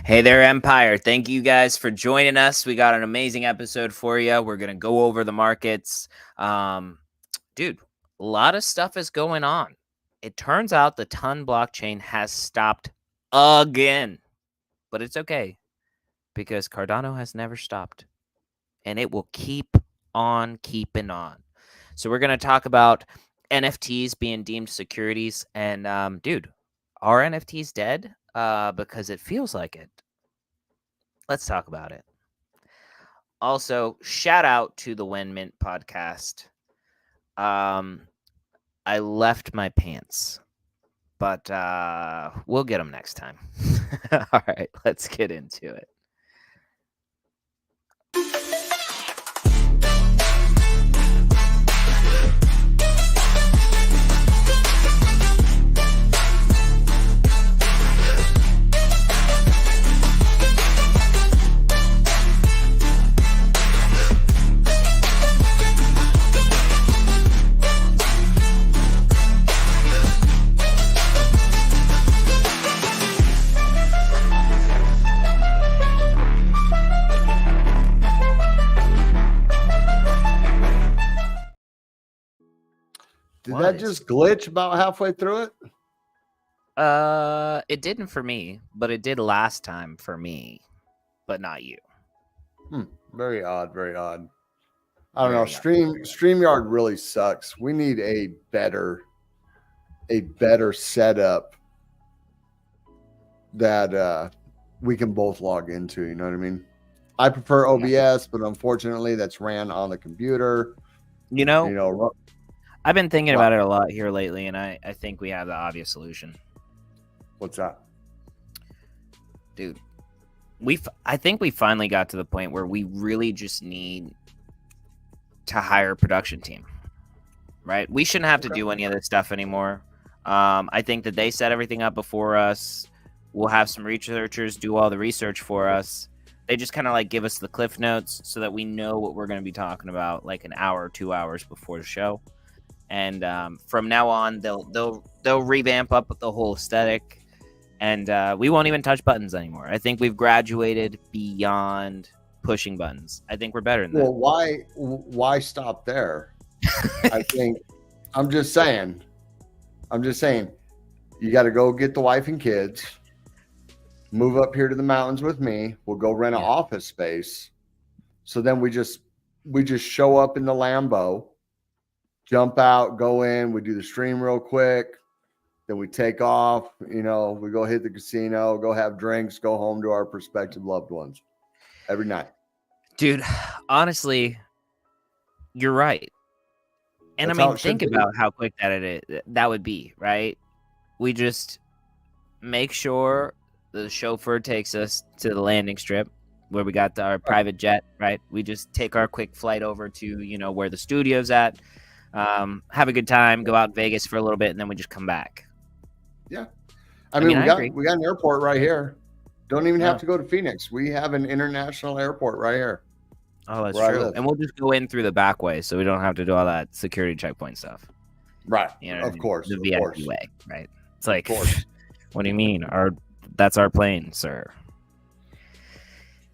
Hey there, Empire. Thank you guys for joining us. We got an amazing episode for you. We're going to go over the markets. Dude, a lot of stuff is going on. It turns out the Ton blockchain has stopped again, but it's okay because Cardano has never stopped and it will keep on keeping on. So we're going to talk about NFTs being deemed securities. And dude, are NFTs dead? Because it feels like it. Let's talk about it. Also, shout out to the When Mint podcast. I left my pants, but we'll get them next time. All right, let's get into it. Did that just glitch about halfway through it? It didn't for me, but it did last time for me, but not you. Very odd, very odd. I don't know. StreamYard really sucks. We need a better setup that we can both log into. You know what I mean? I prefer OBS, but unfortunately, that's ran on the computer. You know. I've been thinking about it a lot here lately, and I think we have the obvious solution. What's that? Dude, I think we finally got to the point where we really just need to hire a production team, right? We shouldn't have to do any of this stuff anymore. I think that they set everything up before us. We'll have some researchers do all the research for us. They just kind of like give us the cliff notes so that we know what we're going to be talking about like an hour or 2 hours before the show. And from now on, they'll revamp up the whole aesthetic, and we won't even touch buttons anymore. I think we've graduated beyond pushing buttons. I think we're better than that. Well, why stop there? I think I'm just saying, you got to go get the wife and kids, move up here to the mountains with me. We'll go rent an office space. So then we just show up in the Lambo. Jump out, go in, we do the stream real quick, then we take off, we go hit the casino, go have drinks, go home to our prospective loved ones every night. Dude, honestly, you're right. And that's think about how quick that would be, right? We just make sure the chauffeur takes us to the landing strip where we got our private jet, right? We just take our quick flight over to, where the studio's at. Have a good time, go out in Vegas for a little bit, and then we just come back. Yeah. I mean we got an airport right here. Don't even have to go to Phoenix. We have an international airport right here. Oh, that's true. And we'll just go in through the back way so we don't have to do all that security checkpoint stuff. Right. Of course. The VIP way, right? It's like, what do you mean? That's our plane, sir.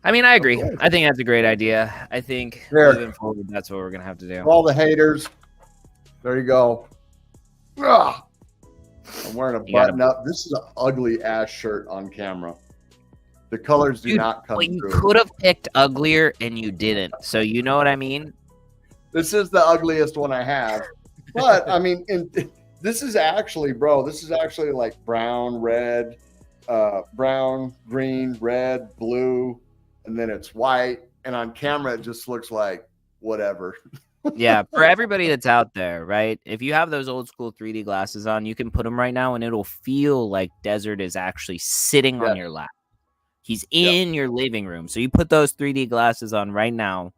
I mean, I agree. I think that's a great idea. I think moving forward, that's what we're going to have to do. For all the haters, there you go. Ugh. I'm wearing a button up. This is an ugly ass shirt on camera. The colors do not come through. You could have picked uglier and you didn't. So you know what I mean? This is the ugliest one I have. But I mean, this is actually like brown, red, brown, green, red, blue, and then it's white. And on camera, it just looks like whatever. Yeah, for everybody that's out there, right? If you have those old school 3D glasses on, you can put them right now and it'll feel like Desert is actually sitting on your lap. He's in your living room. So you put those 3D glasses on right now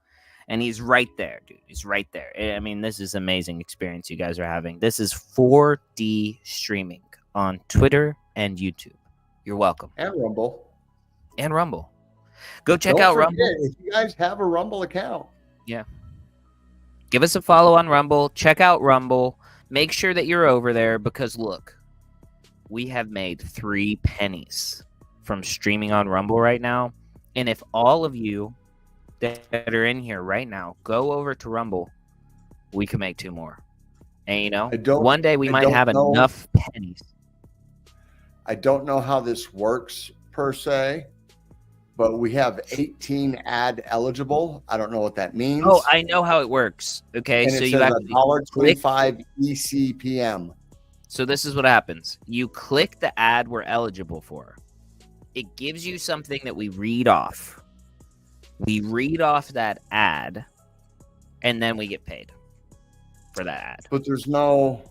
and he's right there, dude. He's right there. I mean, this is amazing experience you guys are having. This is 4D streaming on Twitter and YouTube. You're welcome. And Rumble. Go check out Rumble. If you guys have a Rumble account. Yeah. Give us a follow on Rumble. Check out Rumble. Make sure that you're over there because, look, we have made 3 pennies from streaming on Rumble right now. And if all of you that are in here right now go over to Rumble, we can make 2 more. And one day we might have enough pennies. I don't know how this works per se, but we have 18 ad eligible. I don't know what that means. Oh, I know how it works. Okay, and so it you says have $1.25 ECPM. So this is what happens. You click the ad we're eligible for. It gives you something that we read off. We read off that ad, and then we get paid for that ad. But there's no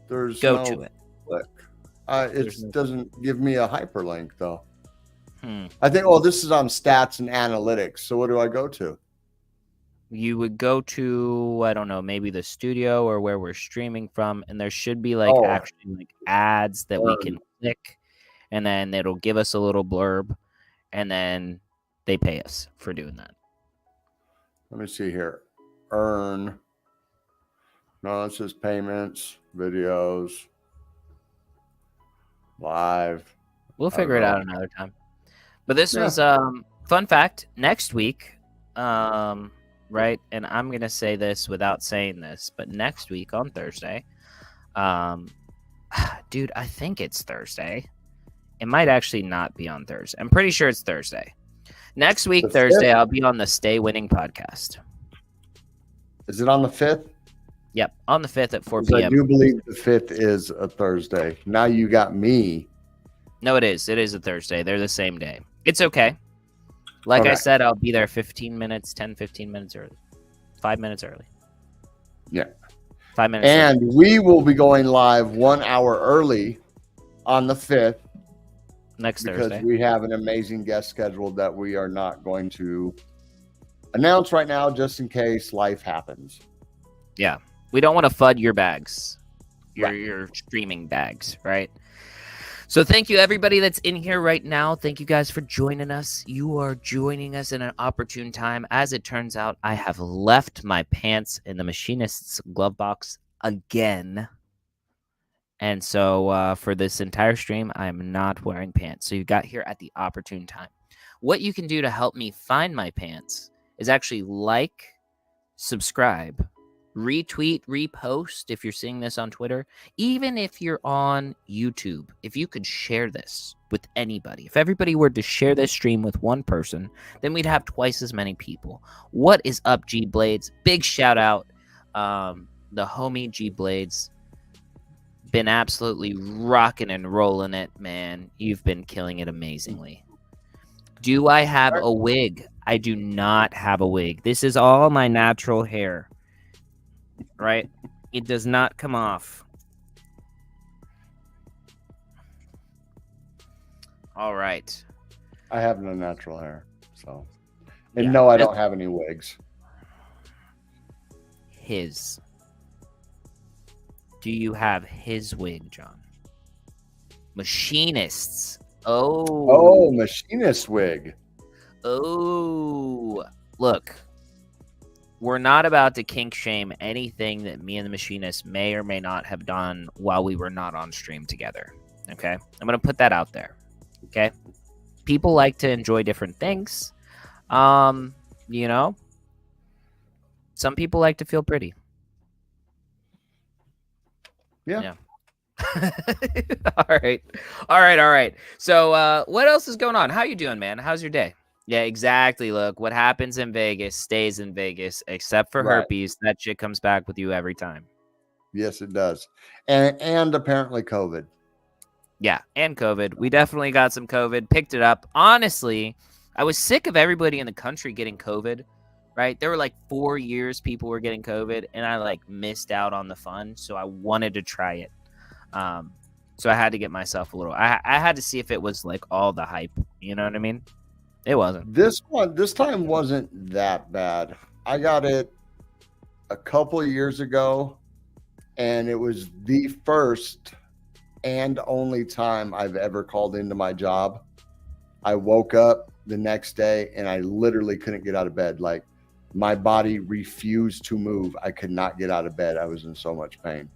to it. Click. It doesn't give me a hyperlink though. I think, this is on stats and analytics. So what do I go to? You would go to, I don't know, maybe the studio or where we're streaming from, and there should be actually ads that we can click, and then it'll give us a little blurb, and then they pay us for doing that. Let me see here. Earn. No, it says payments, videos, live. We'll figure it out another time. But this was fun fact. Next week, right? And I'm gonna say this without saying this, but next week on Thursday, dude, I think it's Thursday. It might actually not be on Thursday. I'm pretty sure it's Thursday. Next week, Thursday, I'll be on the Stay Winning podcast. Is it on the 5th? Yep, on the 5th at 4 p.m. I do believe the 5th is a Thursday. Now you got me. No, it is. It is a Thursday. They're the same day. It's okay. Like I said, I'll be there 15 minutes early. 5 minutes early. Yeah. 5 minutes and early. We will be going live 1 hour early on the 5th. Next Thursday. Because we have an amazing guest scheduled that we are not going to announce right now just in case life happens. Yeah. We don't want to FUD your bags. Your streaming bags, right? So thank you, everybody that's in here right now. Thank you guys for joining us. You are joining us in an opportune time. As it turns out, I have left my pants in the machinist's glove box again. And so for this entire stream, I am not wearing pants. So you got here at the opportune time. What you can do to help me find my pants is actually like, subscribe, retweet, repost if you're seeing this on Twitter, even if you're on YouTube. If you could share this with anybody, if everybody were to share this stream with one person, then we'd have twice as many people. What is up, G Blades? Big shout out, the homie G Blades. Been absolutely rocking and rolling it, man. You've been killing it amazingly. Do I have a wig? I do not have a wig. This is all my natural hair. Right? It does not come off. All right. I have no natural hair, so. And no, I don't have any wigs. His. Do you have his wig, John? Machinists. Oh, machinist wig. Oh, look. We're not about to kink shame anything that me and the machinist may or may not have done while we were not on stream together. Okay? I'm going to put that out there. Okay? People like to enjoy different things. Some people like to feel pretty. Yeah. All right. So what else is going on? How you doing, man? How's your day? Yeah, exactly. Look, what happens in Vegas stays in Vegas, except for herpes. That shit comes back with you every time. Yes, it does. And apparently COVID. Yeah, and COVID. We definitely got some COVID, picked it up. Honestly, I was sick of everybody in the country getting COVID, right? There were like 4 years people were getting COVID, and I missed out on the fun, so I wanted to try it. So I had to get myself a little. I had to see if it was all the hype. You know what I mean? It wasn't. This time wasn't that bad. I got it a couple of years ago, and it was the first and only time I've ever called into my job. I woke up the next day and I literally couldn't get out of bed. My body refused to move. I could not get out of bed. I was in so much pain.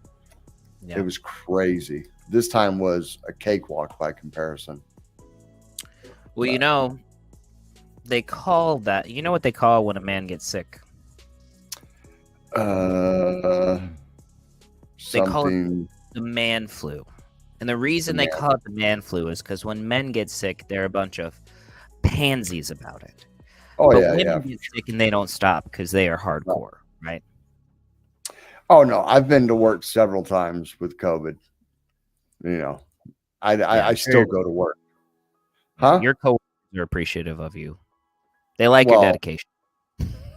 Yeah. It was crazy. This time was a cakewalk by comparison. Well, you know, they call that. You know what they call when a man gets sick? They call it Something. the man flu. And the reason they call it the man flu is because when men get sick, they're a bunch of pansies about it. Oh, But yeah, women get sick and they don't stop because they are hardcore, right? Oh, no. I've been to work several times with COVID. You know, I still go to work. Huh? Your coworkers are appreciative of you. They like your dedication.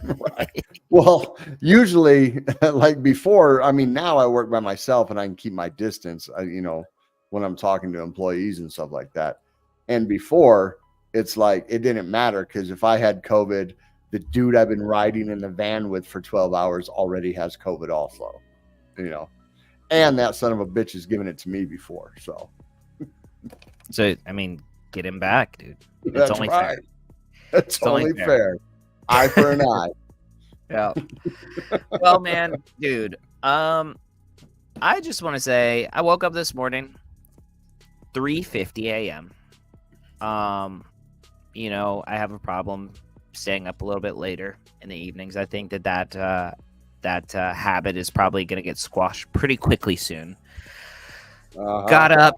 Right. Well, usually, like before, I mean, now I work by myself and I can keep my distance, when I'm talking to employees and stuff like that. And before, it's like it didn't matter because if I had COVID, the dude I've been riding in the van with for 12 hours already has COVID also, and that son of a bitch has given it to me before. So, I mean, get him back, dude. It's that's only right. fair. It's only fair. Eye for an eye. Yeah. Well, man, dude, I just want to say I woke up this morning 3:50 a.m. I have a problem staying up a little bit later in the evenings. I think that habit is probably going to get squashed pretty quickly soon. Got up,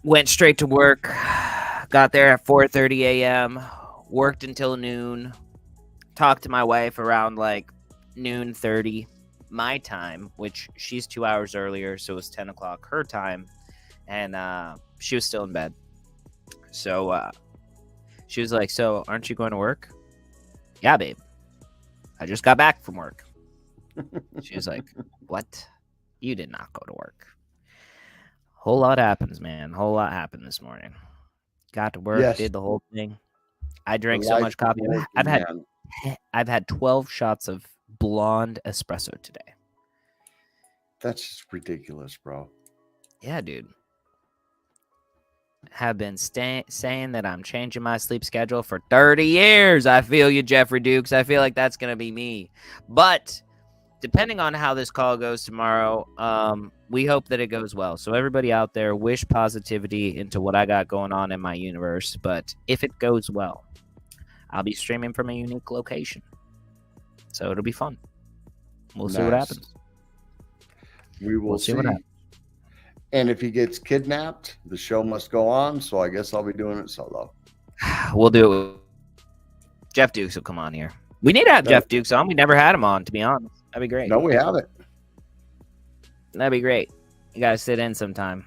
went straight to work, got there at 4:30 a.m., worked until noon, talked to my wife around like noon 30 my time, which she's 2 hours earlier, so it was 10 o'clock her time, and she was still in bed. So she was like, "So aren't you going to work?" "Yeah, babe, I just got back from work." She was like, "What? You did not go to work." Whole lot happens, man. Whole lot happened this morning. Got to work, did the whole thing. I drank so much coffee. I've had 12 shots of blonde espresso today. That's just ridiculous, bro. Yeah, dude. Have been saying that I'm changing my sleep schedule for 30 years. I feel you, Jeffrey Dukes. I feel like that's going to be me. But depending on how this call goes tomorrow, we hope that it goes well. So everybody out there, wish positivity into what I got going on in my universe. But if it goes well, I'll be streaming from a unique location. So it'll be fun. We'll see what happens. We'll see what happens. And if he gets kidnapped, the show must go on. So I guess I'll be doing it solo. We'll do it. Jeff Dukes will come on here. We need to have Jeff Dukes on. We never had him on, to be honest. That'd be great. No, we haven't. That'd be great. You gotta sit in sometime.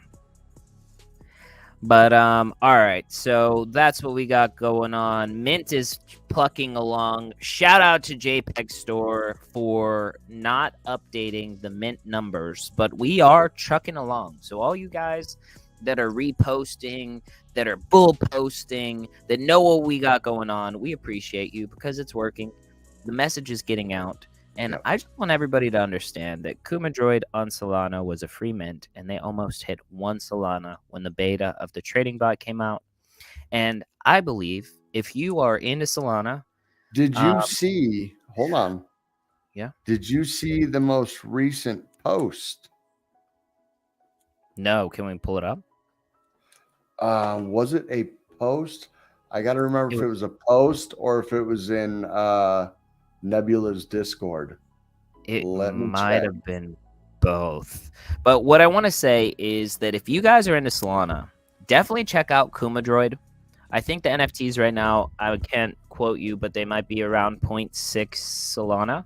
But all right, so that's what we got going on. Mint is plucking along. Shout out to JPEG Store for not updating the Mint numbers, but we are trucking along. So all you guys that are reposting, that are bull posting, that know what we got going on, we appreciate you because it's working. The message is getting out. And I just want everybody to understand that Kumadroid on Solana was a free mint, and they almost hit 1 Solana when the beta of the trading bot came out. And I believe if you are into Solana... Did you see... Hold on. Yeah? Did you see the most recent post? No. Can we pull it up? Was it a post? I got to remember if it was a post or if it was in... Nebula's Discord. It might have been both. But what I want to say is that if you guys are into Solana, definitely check out Kumadroid. I think the NFTs right now, I can't quote you, but they might be around 0.6 Solana.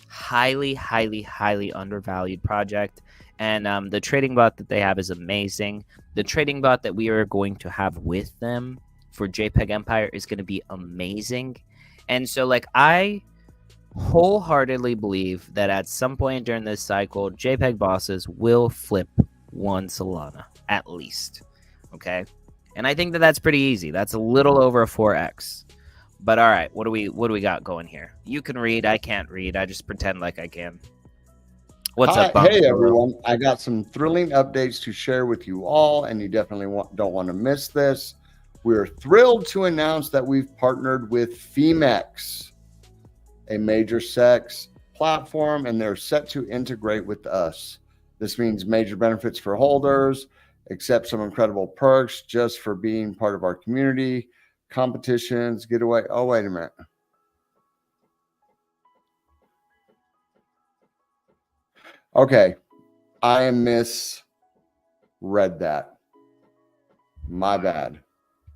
Highly, highly, highly undervalued project. And the trading bot that they have is amazing. The trading bot that we are going to have with them for JPEG Empire is going to be amazing. And so, I wholeheartedly believe that at some point during this cycle, JPEG bosses will flip 1 Solana at least. Okay, and I think that that's pretty easy. That's a little over a 4x. But all right, what do we got going here? You can read. I can't read. I just pretend like I can. What's up, Bob? Hey everyone! I got some thrilling updates to share with you all, and you definitely don't want to miss this. We're thrilled to announce that we've partnered with MEXC, a major sex platform, and they're set to integrate with us. This means major benefits for holders, except some incredible perks just for being part of our community. competitions, get away. Oh, wait a minute. Okay. I misread that. My bad.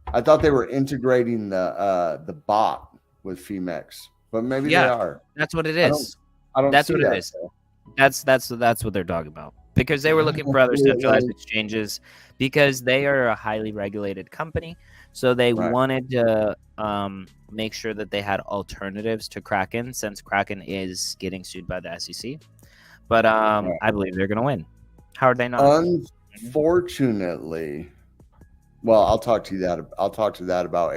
I thought they were integrating the bot with MEXC, but maybe they are. That's what it is. I don't That's see what that, it is. That's what they're talking about. Because they were looking for other centralized exchanges because they are a highly regulated company. So they wanted to make sure that they had alternatives to Kraken since Kraken is getting sued by the SEC. But I believe they're going to win. How are they not? Unfortunately, well, I'll talk to that about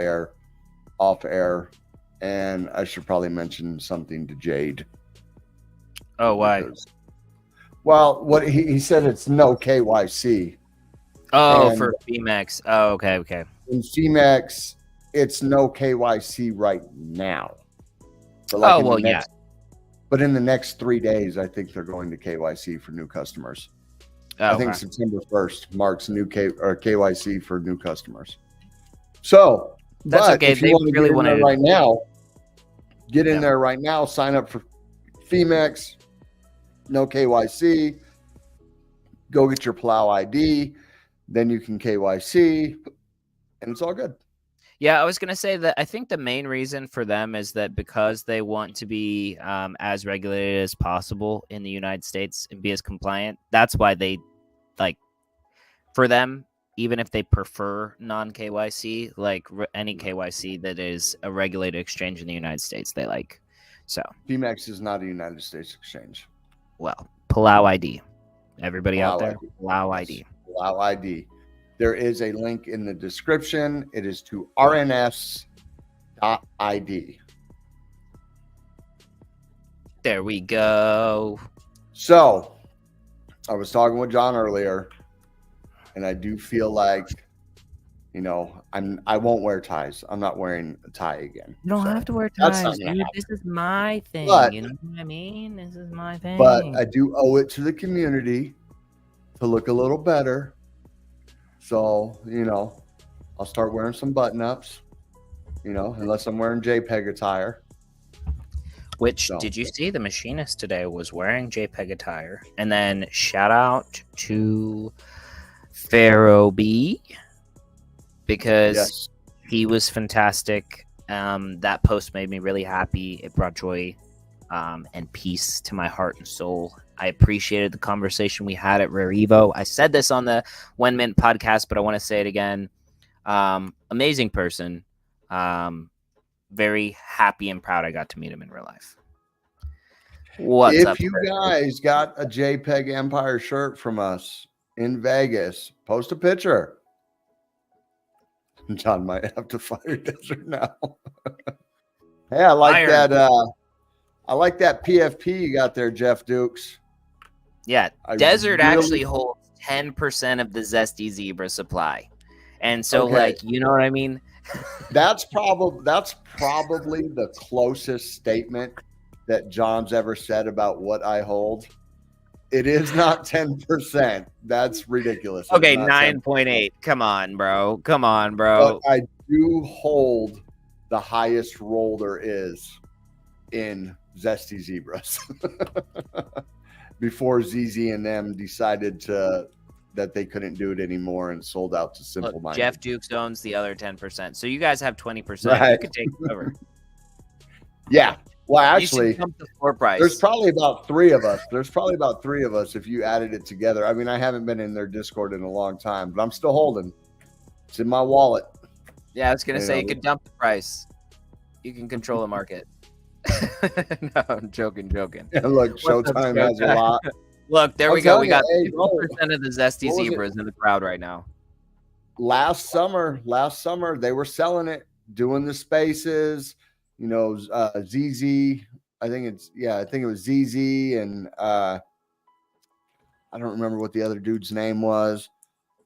off air, and I should probably mention something to Jade. Oh, why? Well, what he said, it's no KYC. Oh, for MEXC. Oh, okay. In MEXC, it's no KYC right now. But But in the next 3 days, I think they're going to KYC for new customers. I think September 1st marks new KYC for new customers. So, that's okay. If you want to really get in there right now, get in there right now. Sign up for MEXC. No KYC. Go get your Plow ID. Then you can KYC, and it's all good. Yeah, I was going to say that I think the main reason for them is that because they want to be as regulated as possible in the United States and be as compliant, that's why they, for them, even if they prefer non-KYC, any KYC that is a regulated exchange in the United States, they like. So MEXC is not a United States exchange. Well, Plow ID. Everybody out there, Plow ID. Plow ID. There is a link in the description. It is to RNS.ID. There we go. So, I was talking with John earlier, and I do feel like, I won't wear ties. I'm not wearing a tie again. You don't have to wear ties, dude. This is my thing. You know what I mean? This is my thing. But I do owe it to the community to look a little better. So, I'll start wearing some button-ups, unless I'm wearing JPEG attire. Did you see the machinist today was wearing JPEG attire? And then shout out to Pharaoh B because he was fantastic. That post made me really happy. It brought joy and peace to my heart and soul. I appreciated the conversation we had at Rare Evo. I said this on the 1 Mint podcast, but I want to say it again. Amazing person. Very happy and proud I got to meet him in real life. What's up? If you guys got a JPEG Empire shirt from us in Vegas, post a picture. John might have to fire Desert now. Hey, I like that. I like that PFP you got there, Jeff Dukes. Yeah, Desert actually holds 10% of the Zesty Zebra supply, and so you know what I mean. That's probably the closest statement that John's ever said about what I hold. It is not 10%. That's ridiculous. Okay, 9.8. Come on, bro. But I do hold the highest roll there is in Zesty Zebras. Before ZZ and them decided that they couldn't do it anymore and sold out to Simple Minded. Jeff Dukes owns the other 10%. So you guys have 20%. Right. You could take it over. Yeah. Well, actually, the floor price. There's probably about 3 of us. If you added it together. I mean, I haven't been in their Discord in a long time, but I'm still holding. It's in my wallet. Yeah, I was going to say you could dump the price. You can control the market. No, I'm joking. Yeah, look, Showtime has a lot. Look, there we go. We got 12% of the Zesty Zebras in the crowd right now. Last summer, they were selling it, doing the spaces. ZZ. I think it was ZZ, and I don't remember what the other dude's name was,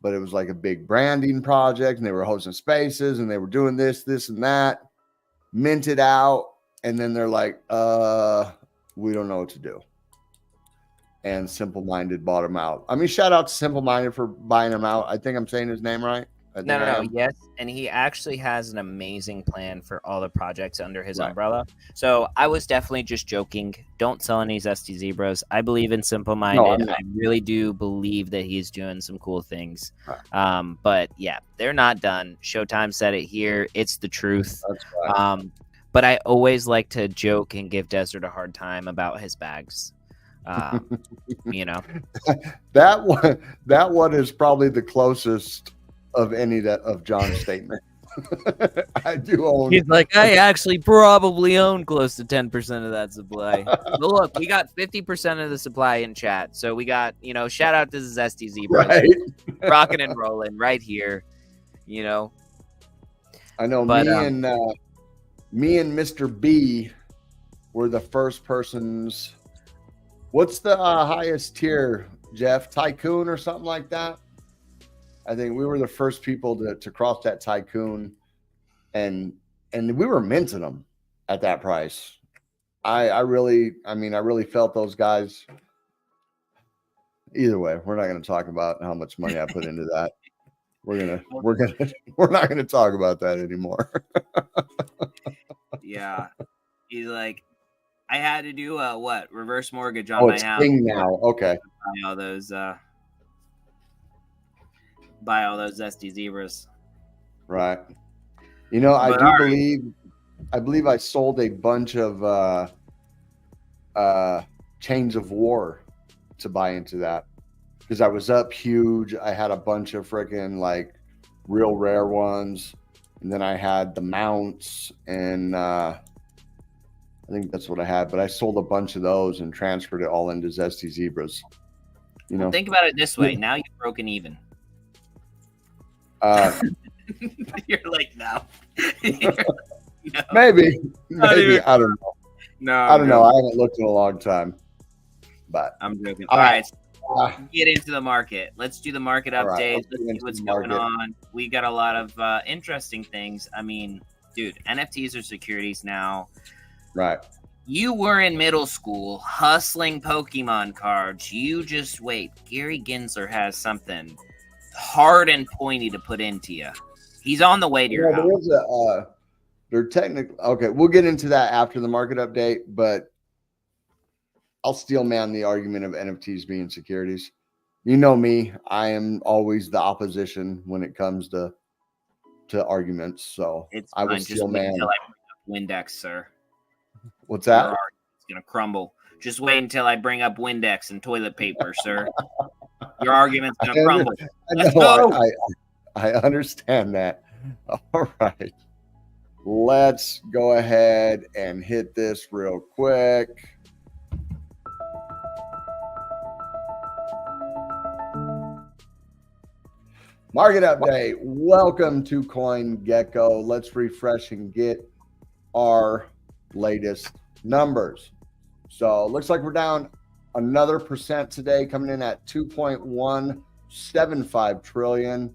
but it was like a big branding project, and they were hosting spaces, and they were doing this, and that, minted out. And then they're like, we don't know what to do. And Simple Minded bought them out. I mean, shout out to Simple Minded for buying them out. I think I'm saying his name right. No. Yes, and he actually has an amazing plan for all the projects under his umbrella. So I was definitely just joking. Don't sell any Zesty Zebras. I believe in Simple Minded. I really do believe that he's doing some cool things. But yeah, they're not done. Showtime said it here. It's the truth. That's right. But I always like to joke and give Desert a hard time about his bags. You know, that one is probably the closest of any of John's statement. I do own. He's like, I actually probably own close to 10% of that supply. But look, we got 50% of the supply in chat. So we got, shout out to Zesty Zebra. Right. Rocking and rolling right here. I know, but, me and Mr. B were the first persons. What's the highest tier, Jeff? Tycoon or something like that? I think we were the first people to cross that Tycoon, and we were minting them at that price. I really felt those guys. Either way, we're not going to talk about how much money I put into that. We're not going to talk about that anymore. Yeah, he's like, I had to do reverse mortgage on my house. Now, okay. Buy all those Zesty Zebras. Right. I believe I sold a bunch of Chains of War to buy into that because I was up huge. I had a bunch of freaking like real rare ones, and then I had the mounts, and I think that's what I had. But I sold a bunch of those and transferred it all into Zesty Zebras. Well, think about it this way: now you've broken even. You're like, no. Maybe. I don't know. No, I don't know. I haven't looked in a long time, but I'm joking. All right, get into the market. Let's do the market update. Let's see what's going on. We got a lot of interesting things. I mean, dude, NFTs are securities now. Right. You were in middle school hustling Pokemon cards. You just wait. Gary Gensler has something hard and pointy to put into you. He's on the way to your house. They're technically okay. We'll get into that after the market update, but I'll steel man the argument of NFTs being securities. You know me, I am always the opposition when it comes to arguments. So I will steel man. Until I bring up Windex, sir. What's that? Your argument's gonna crumble. Just wait until I bring up Windex and toilet paper, sir. Your argument's gonna crumble. I understand that. All right. Let's go ahead and hit this real quick. Market update. Welcome to CoinGecko. Let's refresh and get our latest numbers. So it looks like we're down another % today, coming in at 2.175 trillion.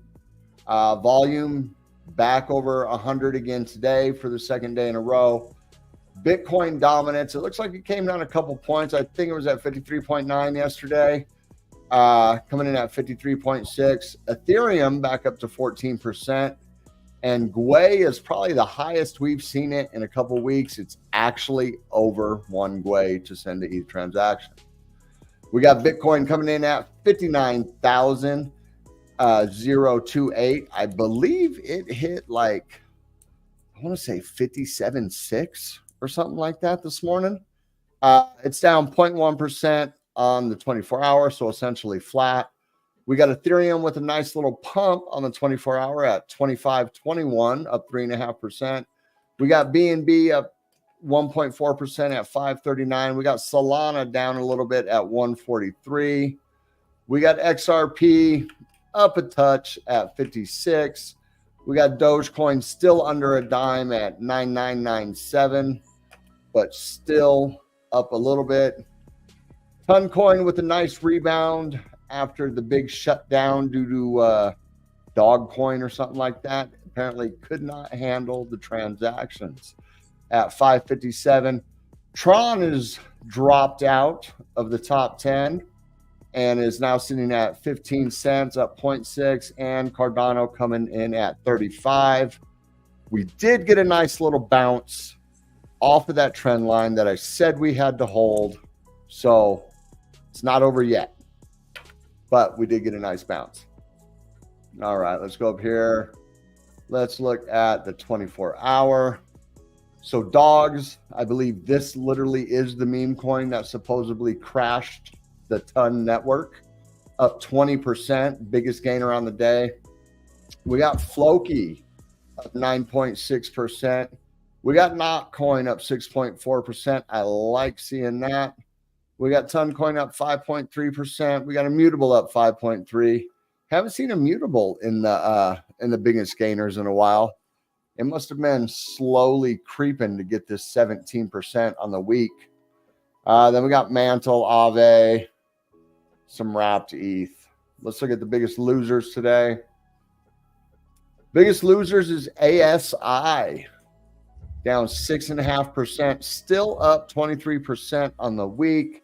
Volume back over 100 again today for the second day in a row. Bitcoin dominance. It looks like it came down a couple points. I think it was at 53.9 yesterday, coming in at 53.6. Ethereum back up to 14%. And Gwei is probably the highest we've seen it in a couple weeks. It's actually over 1 Gwei to send to ETH transaction. We got Bitcoin coming in at 59,028. I believe it hit like, I want to say 57.6 or something like that this morning. It's down 0.1% on the 24-hour, so essentially flat. We got Ethereum with a nice little pump on the 24-hour at 25.21, up 3.5%. We got BNB up 1.4% at 539. We got Solana down a little bit at 143. We got XRP up a touch at 56. We got Dogecoin still under a dime at 9997, but still up a little bit. Toncoin with a nice rebound after the big shutdown due to Dogcoin or something like that. Apparently could not handle the transactions at 557. Tron is dropped out of the top 10, and is now sitting at 15 cents, up 0.6, and Cardano coming in at 35. We did get a nice little bounce off of that trend line that I said we had to hold. So it's not over yet, but we did get a nice bounce. All right, let's go up here. Let's look at the 24-hour. So dogs, I believe this literally is the meme coin that supposedly crashed the ton network, up 20%, biggest gainer on the day. We got Floki up 9.6%. We got Not Coin up 6.4%. I like seeing that. We got Ton Coin up 5.3%. We got Immutable up 5.3%. Haven't seen Immutable in the biggest gainers in a while. It must have been slowly creeping to get this 17% on the week. Then we got Mantle, Aave, some wrapped ETH. Let's look at the biggest losers today. Biggest losers is ASI, down 6.5%, still up 23% on the week.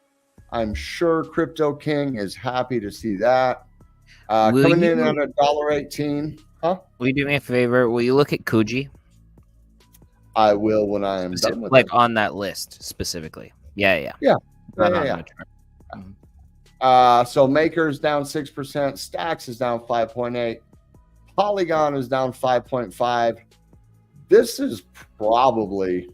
I'm sure Crypto King is happy to see that. Coming in at $1.18. Huh? Will you do me a favor? Will you look at Kuji? I will when I am done with like it. on that list specifically. Yeah. So Maker's down 6%. Stacks is down 5.8. Polygon is down 5.5. This is probably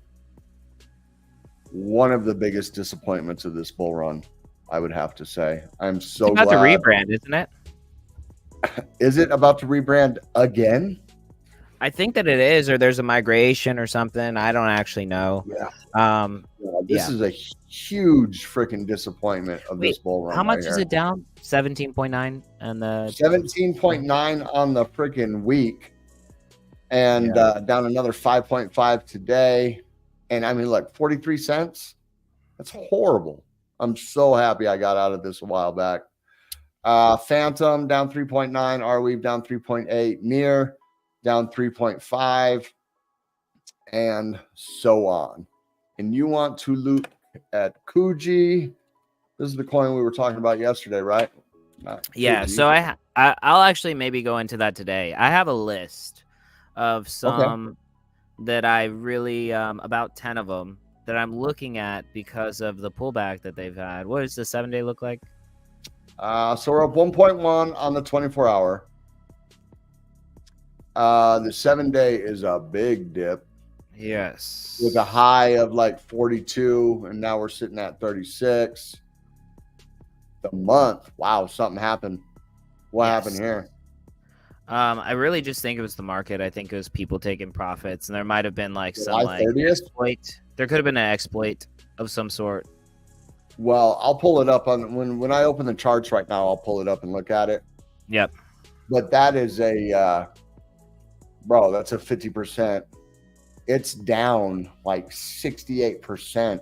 one of the biggest disappointments of this bull run, I would have to say. I'm so glad. It's about to rebrand, isn't it? Is it about to rebrand again? I think that it is, or there's a migration or something. I don't actually know. Yeah. This is a huge freaking disappointment of this bull run. How much is it down? 17.9 and the 17.9 on the freaking week, and down another 5.5 today. And I mean, look, 43 cents. That's horrible. I'm so happy I got out of this a while back. Phantom down 3.9, Arweave down 3.8, Near down 3.5, and so on. And you want to look at Kuji. This is the coin we were talking about yesterday, right? Yeah, so I'll actually maybe go into that today. I have a list of some that I really about 10 of them that I'm looking at because of the pullback that they've had. What does the 7-day look like? So we're up 1.1 on the 24-hour. The 7-day is a big dip. Yes. With a high of like 42, and now we're sitting at 36. The month, wow, something happened. What happened here? I really just think it was the market. I think it was people taking profits, and there might have been like some July 30th? exploit. There could have been an exploit of some sort. Well, I'll pull it up on when I open the charts right now. I'll pull it up and look at it. Yep. But that is a bro. That's a 50%. It's down like 68%.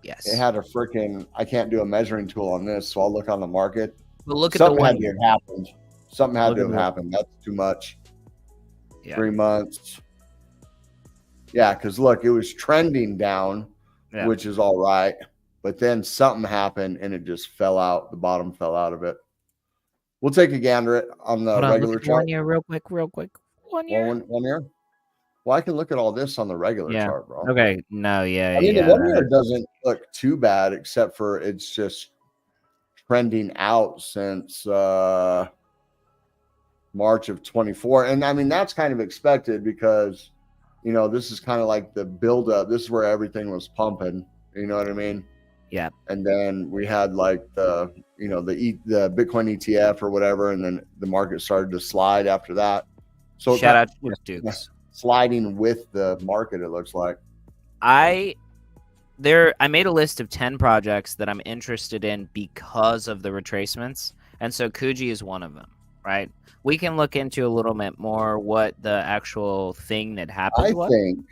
Yes. It had a freaking. I can't do a measuring tool on this, so I'll look on the market. But look at Something the had one. to have happened. Something had to have happened. That's too much. Yeah. 3 months. Yeah, because look, it was trending down, which is all right. But then something happened and it just fell out. The bottom fell out of it. We'll take a gander on the regular chart. 1 year, real quick. 1 year. 1 year. Well, I can look at all this on the regular chart, bro. Okay. No. Yeah. I mean, the 1 year doesn't look too bad, except for it's just trending out since March of 24. And I mean, that's kind of expected because, you know, this is kind of like the buildup. This is where everything was pumping. You know what I mean? Yeah. And then we had like the Bitcoin ETF or whatever, and then the market started to slide after that. So shout out to Dukes. Sliding with the market, it looks like. I made a list of 10 projects that I'm interested in because of the retracements, and so Kuji is one of them, right? We can look into a little bit more what the actual thing that happened was. I think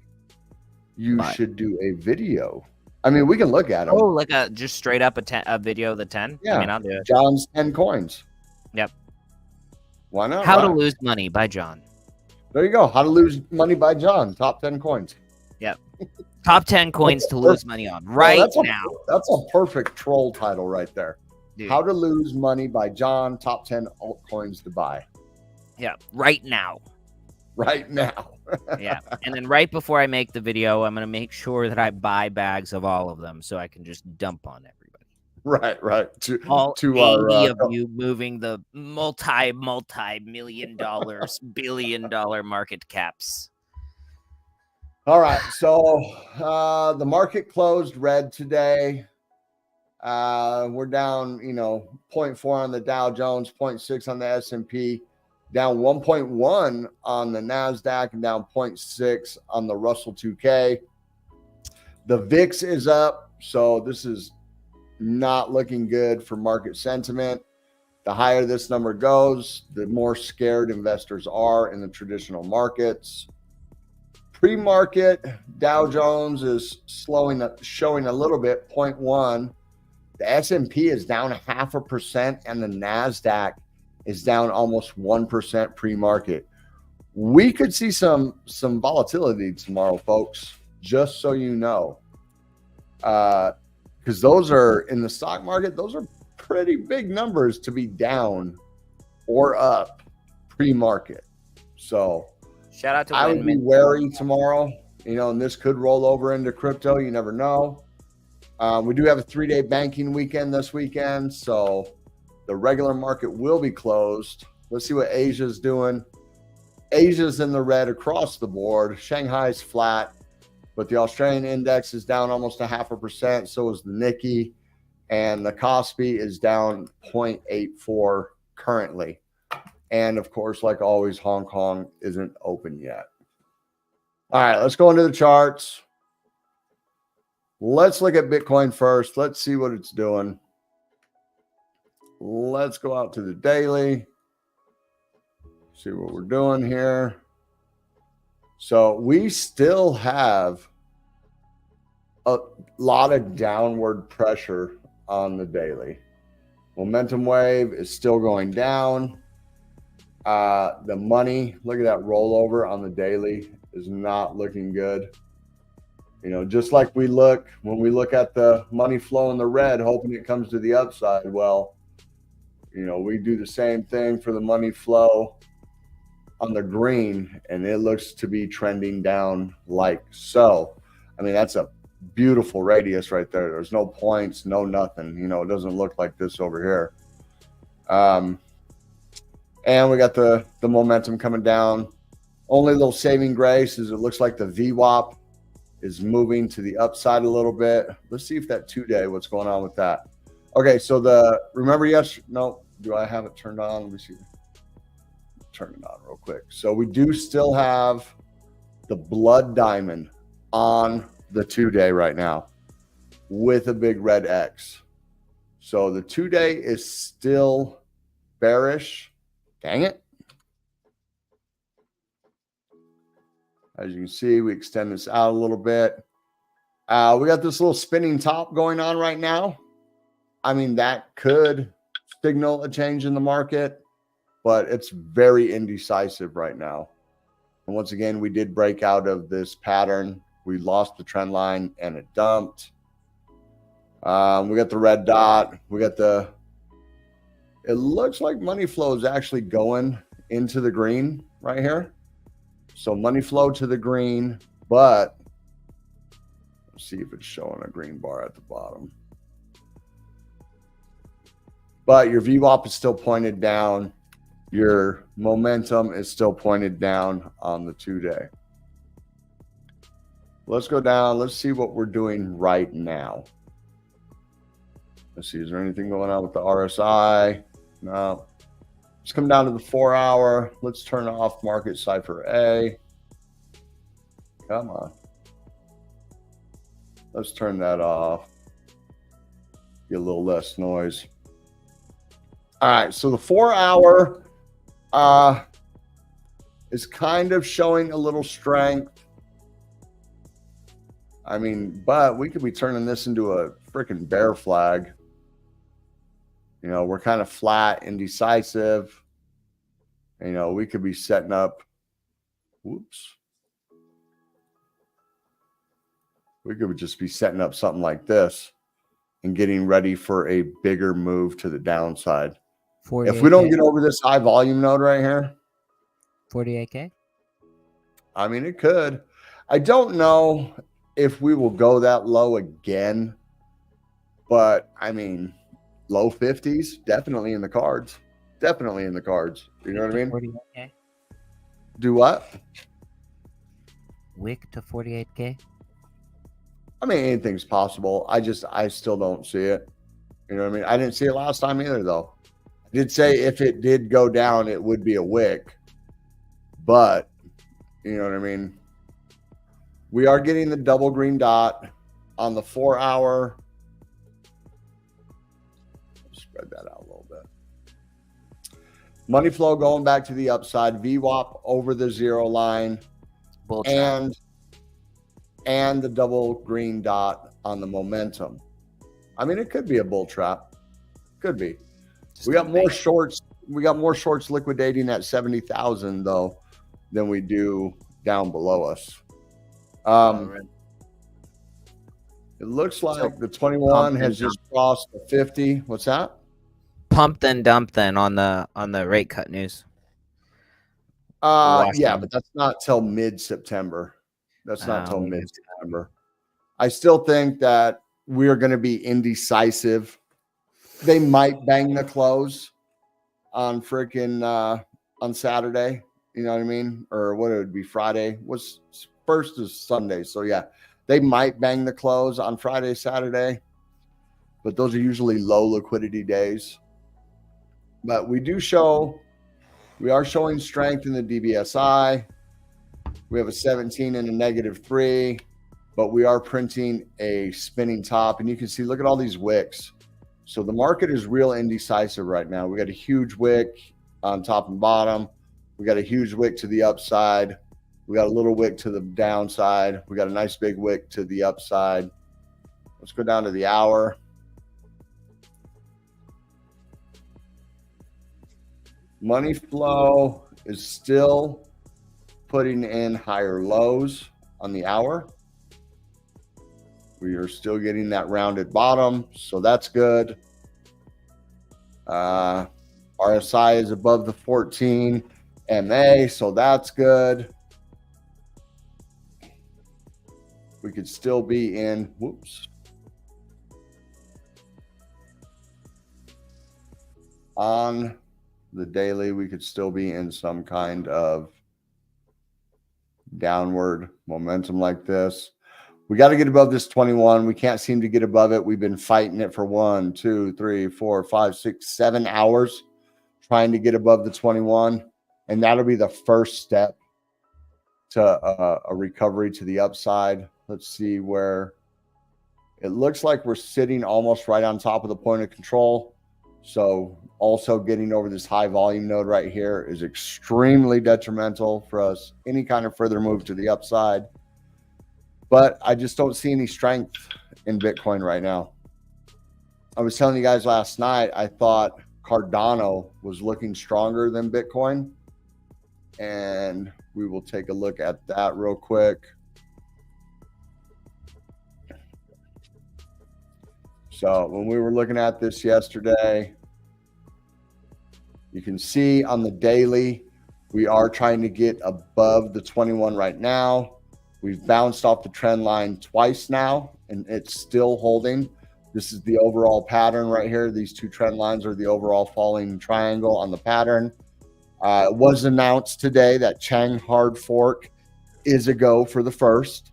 you should do a video. I mean, we can look at them. Oh, like just straight up a video of the 10? Yeah. I mean, I'll do it. John's 10 coins. Yep. Why not? How to Lose Money by John. There you go. How to Lose Money by John. Top 10 coins. Yep. Top 10 coins to lose money on right now. That's a perfect troll title right there. Dude. How to Lose Money by John, top 10 altcoins to buy. Yeah, right now. Right now. Yeah. And then right before I make the video, I'm going to make sure that I buy bags of all of them so I can just dump on everybody. Right. All to 80 our, of you moving the multi-million dollars, billion-dollar market caps. All right. So the market closed red today. We're down, 0.4 on the Dow Jones, 0.6 on the S&P, down 1.1 on the NASDAQ, and down 0.6 on the Russell 2K. The VIX is up, so this is not looking good for market sentiment. The higher this number goes, the more scared investors are in the traditional markets. Pre-market, Dow Jones is showing a little bit, 0.1. The S&P is down 0.5%, and the NASDAQ is down almost 1% pre-market. We could see some volatility tomorrow, folks, just so you know. Because those are, in the stock market, those are pretty big numbers to be down or up pre-market. So shout out to I would be wary tomorrow, and this could roll over into crypto. You never know. We do have a 3-day banking weekend this weekend, so the regular market will be closed. Let's see what Asia's doing. Asia's in the red across the board. Shanghai's flat, but the Australian index is down almost 0.5%. So is the Nikkei, and the Kospi is down 0.84 currently. And of course, like always, Hong Kong isn't open yet. All right, let's go into the charts. Let's look at Bitcoin first. Let's see what it's doing. Let's go out to the daily. See what we're doing here. So we still have a lot of downward pressure on the daily. Momentum wave is still going down. The money, look at that rollover on the daily, is not looking good. Just like when we look at the money flow in the red, hoping it comes to the upside. Well, we do the same thing for the money flow on the green, and it looks to be trending down like so. I mean, that's a beautiful radius right there. There's no points, no nothing. It doesn't look like this over here. And we got the momentum coming down. Only little saving grace is it looks like the VWAP is moving to the upside a little bit. Let's see if that 2-day, what's going on with that. Okay, so do I have it turned on? Let me see. Turn it on real quick. So we do still have the blood diamond on the 2-day right now with a big red X. So the 2-day is still bearish. Dang it. As you can see, we extend this out a little bit. We got this little spinning top going on right now. I mean, that could signal a change in the market, but it's very indecisive right now. And once again, we did break out of this pattern. We lost the trend line and it dumped. We got the red dot. It looks like money flow is actually going into the green right here. So money flow to the green, but let's see if it's showing a green bar at the bottom. But your VWAP is still pointed down. Your momentum is still pointed down on the 2-day. Let's go down. Let's see what we're doing right now. Let's see, is there anything going on with the RSI? No. Let's come down to the 4-hour. Let's turn off market cipher A. Come on. Let's turn that off. Get a little less noise. All right, so the 4-hour is kind of showing a little strength. I mean, but we could be turning this into a freaking bear flag. We're kind of flat, indecisive. We could be setting up. Whoops. We could just be setting up something like this. and getting ready for a bigger move to the downside. 48K. If we don't get over this high volume node right here, 48K. I mean, it could. I don't know if we will go that low again, but I mean, low 50s, definitely in the cards. Definitely in the cards. You know what I mean? 48K. Do what? Wick to 48K. I mean, anything's possible. I still don't see it. You know what I mean? I didn't see it last time either, though. I did say if it did go down, it would be a wick. But, you know what I mean? We are getting the double green dot on the 4 hour. Spread that out a little bit. Money flow going back to the upside. VWAP over the 0 line. Bull trap. And the double green dot on the momentum. I mean, it could be a bull trap. Could be. We got more shorts. We got more shorts liquidating at 70,000 though than we do down below us. It looks like the 21 has just crossed the 50. What's that? Pump then dump then on the rate cut news. Yeah, but that's not till mid-September. That's not till mid-September. I still think that we're going to be indecisive. They might bang the close on on Saturday. You know what I mean? Or what it would be Friday. What's first is Sunday. So yeah, they might bang the close on Friday, Saturday. But those are usually low liquidity days. But we are showing strength in the DBSI. We have a 17 and a -3, but we are printing a spinning top. And you can see, look at all these wicks. So the market is real indecisive right now. We got a huge wick on top and bottom. We got a huge wick to the upside. We got a little wick to the downside. We got a nice big wick to the upside. Let's go down to the hour. Money flow is still putting in higher lows on the hour. We are still getting that rounded bottom, so that's good. RSI is above the 14 MA, so that's good. We could still be in, on the daily, we could still be in some kind of downward momentum like this. We got to get above this 21. We can't seem to get above it. We've been fighting it for 1, 2, 3, 4, 5, 6, 7 hours trying to get above the 21. And that'll be the first step to a recovery to the upside. Let's see where it looks like we're sitting almost right on top of the point of control. So also getting over this high volume node right here is extremely detrimental for us. Any kind of further move to the upside. But I just don't see any strength in Bitcoin right now. I was telling you guys last night, I thought Cardano was looking stronger than Bitcoin. And we will take a look at that real quick. So when we were looking at this yesterday, you can see on the daily, we are trying to get above the 21 right now. We've bounced off the trend line twice now, and it's still holding. This is the overall pattern right here. These two trend lines are the overall falling triangle on the pattern. It was announced today that Chang hard fork is a go for the first.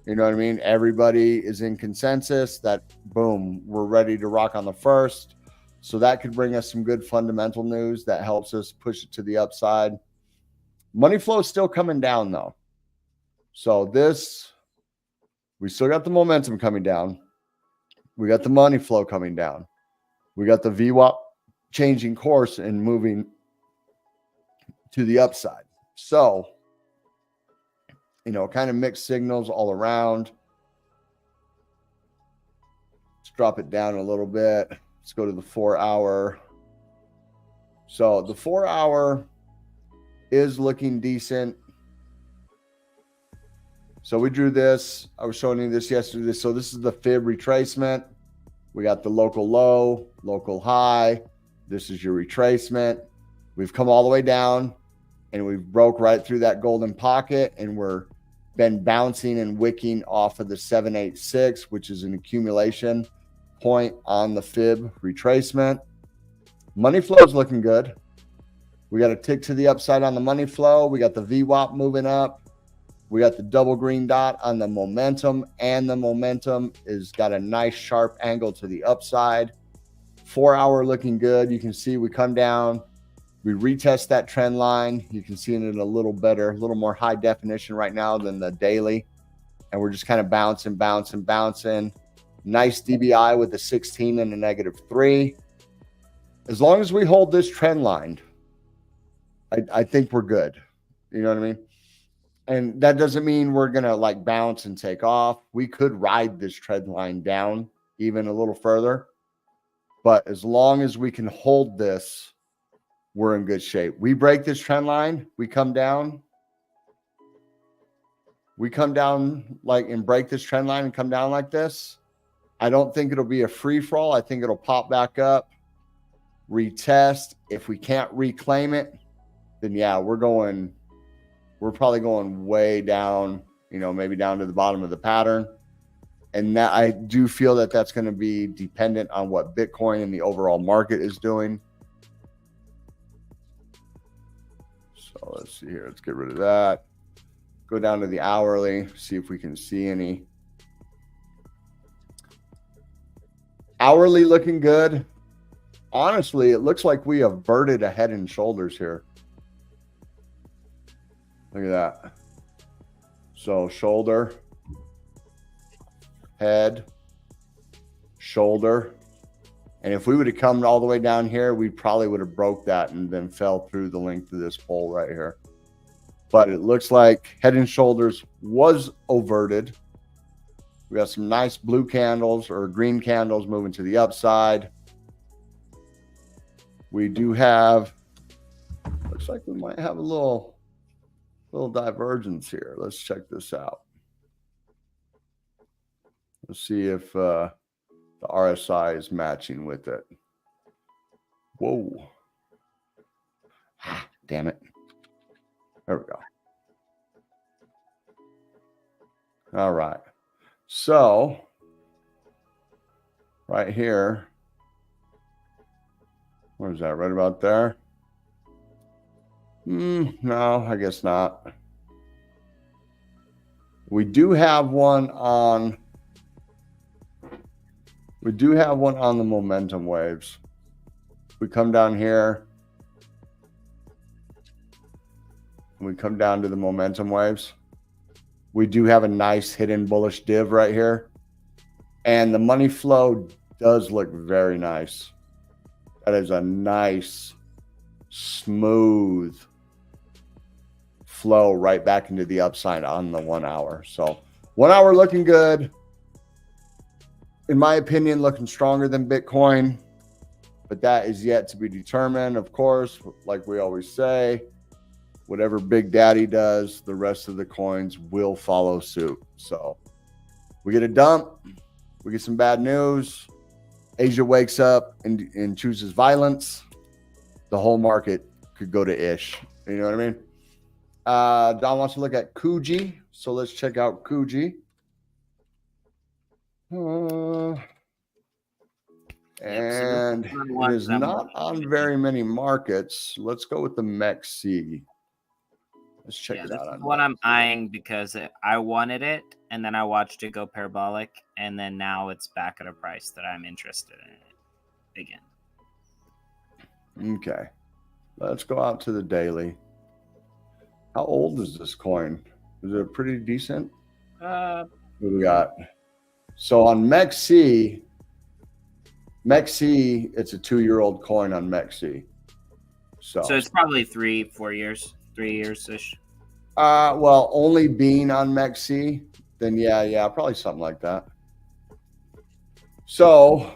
You know what I mean? Everybody is in consensus that, boom, we're ready to rock on the first. So that could bring us some good fundamental news that helps us push it to the upside. Money flow is still coming down, though. So we still got the momentum coming down. We got the money flow coming down. We got the VWAP changing course and moving to the upside. So, you know, kind of mixed signals all around. Let's drop it down a little bit. Let's go to the 4 hour. So the 4 hour is looking decent. So we drew this. I was showing you this yesterday. So this is the fib retracement. We got the local low, local high. This is your retracement. We've come all the way down and we've broke right through that golden pocket, and we're been bouncing and wicking off of the 786, which is an accumulation point on the fib retracement. Money flow is looking good. We got a tick to the upside on the money flow. We got the VWAP moving up. We got the double green dot on the momentum, and the momentum is got a nice sharp angle to the upside. 4 hour looking good. You can see we come down, we retest that trend line. You can see it in a little better, a little more high definition right now than the daily. And we're just kind of bouncing. Nice DBI with a 16 and a -3. As long as we hold this trend line, I think we're good. You know what I mean? And that doesn't mean we're going to like bounce and take off. We could ride this trend line down even a little further. But as long as we can hold this, we're in good shape. We break this trend line, we come down like and break this trend line and come down like this. I don't think it'll be a free for all. I think it'll pop back up, retest. If we can't reclaim it, then yeah, we're probably going way down, maybe down to the bottom of the pattern. And that I do feel that that's going to be dependent on what Bitcoin and the overall market is doing. So let's see here. Let's get rid of that. Go down to the hourly, see if we can see any. Hourly looking good. Honestly, it looks like we have verted a head and shoulders here. Look at that. So shoulder, head, shoulder. And if we would have come all the way down here, we probably would have broke that and then fell through the length of this pole right here. But it looks like head and shoulders was overted. We got some nice blue candles or green candles moving to the upside. We do have, looks like we might have a little divergence here. Let's check this out. Let's see if the RSI is matching with it. Whoa. Damn it. There we go. All right. So right here, where is that? Right about there? No, I guess not. We do have one on the momentum waves. We come down here. We come down to the momentum waves. We do have a nice hidden bullish div right here. And the money flow does look very nice. That is a nice, smooth flow right back into the upside on the 1 hour. So 1 hour looking good. In my opinion, looking stronger than Bitcoin. But that is yet to be determined. Of course, like we always say, whatever Big Daddy does, the rest of the coins will follow suit. So we get a dump, we get some bad news. Asia wakes up and chooses violence. The whole market could go to ish. You know what I mean? Don wants to look at Kuji. So let's check out Kuji. And it is not on very many markets. Let's go with the MEXC. Let's check it out. This is what I'm eyeing because I wanted it, and then I watched it go parabolic, and then now it's back at a price that I'm interested in it again. Okay. Let's go out to the daily. How old is this coin? Is it pretty decent? What do we got? So on MEXC, it's a 2-year-old coin on MEXC. So it's probably 3-4 years. 3 years-ish. Well, only being on MEXC, then yeah, probably something like that. So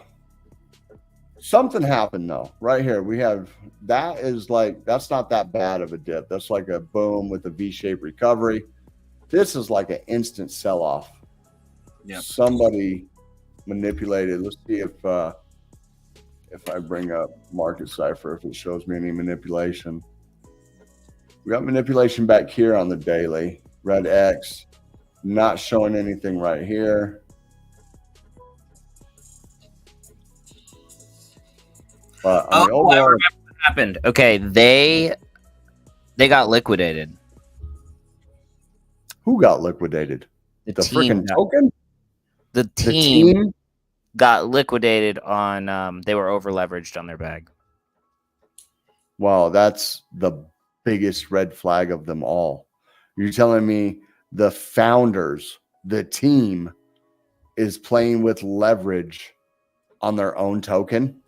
something happened though. Right here, we have that is like that's not that bad of a dip. That's like a boom with a V-shaped recovery. This is like an instant sell-off. Yep. Somebody manipulated. Let's see if I bring up Market Cipher, if it shows me any manipulation. We got manipulation back here on the daily. Red X, not showing anything right here. But on the I overall, remember what happened. Okay, they got liquidated. who got liquidated? The The team freaking token? the The team team? got liquidated on they were over leveraged on their bag. Wow, that's the biggest red flag of them all. You're telling me the founders, the team, is playing with leverage on their own token?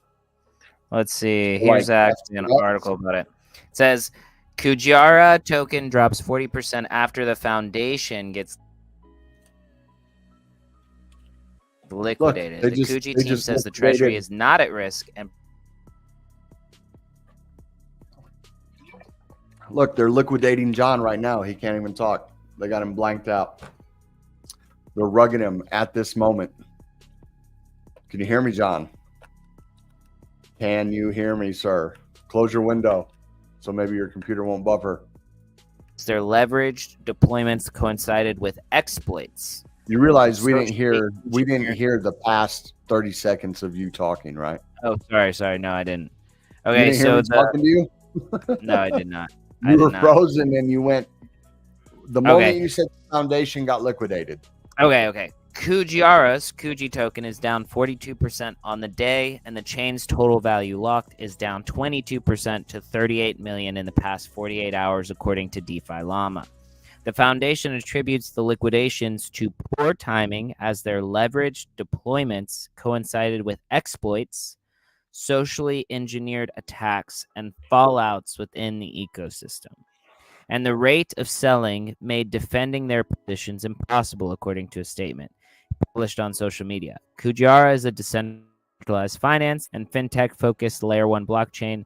Let's see. Like, Here's actually an FTX? article about it. It says Kujara token drops 40% after the foundation gets liquidated. they The just- Kuji they team just says the treasury liquidated. is not at risk and Look, they're liquidating John right now. He can't even talk. They got him blanked out. They're rugging him at this moment. Can you hear me, John? Can you hear me, sir? Close your window so maybe your computer won't buffer. their leveraged deployments coincided with exploits. You realize we didn't Socially hear the past 30 seconds of you talking, right? Oh, sorry. No, I didn't. You Okay, didn't hear so me talking to you? no, I did not. I You did were not. frozen and you went. The moment Okay. you said the foundation got liquidated. Okay. Kujiara's Kuji token is down 42% on the day, and the chain's total value locked is down 22% to 38 million in the past 48 hours, according to DeFi Llama. The foundation attributes the liquidations to poor timing as their leveraged deployments coincided with exploits, socially engineered attacks, and fallouts within the ecosystem. And the rate of selling made defending their positions impossible, according to a statement published on social media. Kujara is a decentralized finance and fintech-focused layer 1 blockchain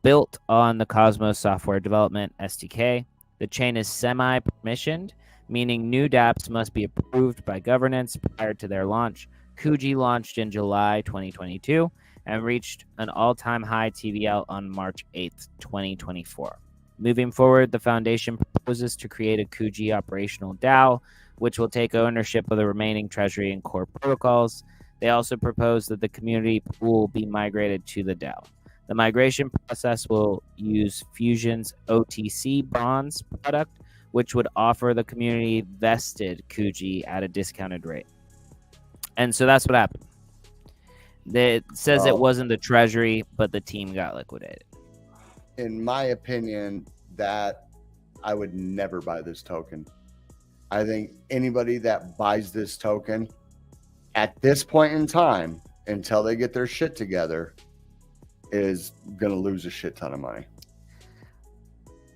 built on the Cosmos software development SDK. The chain is semi-permissioned, meaning new dApps must be approved by governance prior to their launch. Kuji launched in July 2022 and reached an all-time high TVL on March 8th, 2024. Moving forward, the foundation proposes to create a Kuji operational DAO, which will take ownership of the remaining treasury and core protocols. They also propose that the community pool be migrated to the DAO. The migration process will use Fusion's OTC bonds product, which would offer the community vested Kuji at a discounted rate. And so that's what happened. It says it wasn't the treasury, but the team got liquidated. In my opinion, that I would never buy this token. I think anybody that buys this token at this point in time, until they get their shit together, is going to lose a shit ton of money.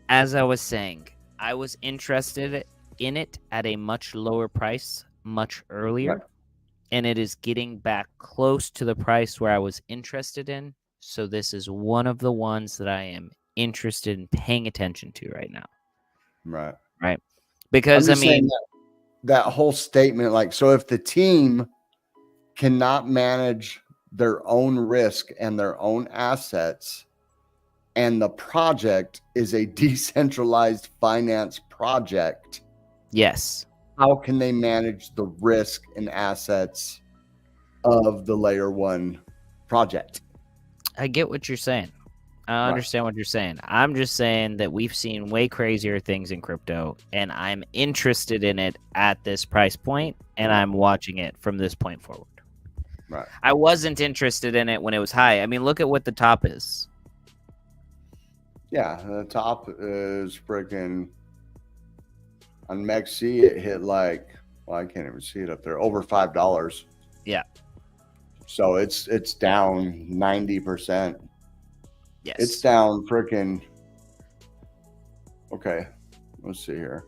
As I was saying, I was interested in it at a much lower price much earlier, Right. and it is getting back close to the price where I was interested in. So this is one of the ones that I am interested in paying attention to right now. Right. Because I'm just saying that whole statement, like, so if the team cannot manage their own risk and their own assets, and the project is a decentralized finance project, yes, how can they manage the risk and assets of the layer 1 project? I get what you're saying. I Right. understand what you're saying. I'm just saying that we've seen way crazier things in crypto, and I'm interested in it at this price point, and I'm watching it from this point forward. Right. I wasn't interested in it when it was high. I mean, look at what the top is. Yeah, the top is freaking on MEXC. It hit like, well, I can't even see it up there, over $5. Yeah. So it's down 90%. Yes. It's down freaking. Okay, let's see here.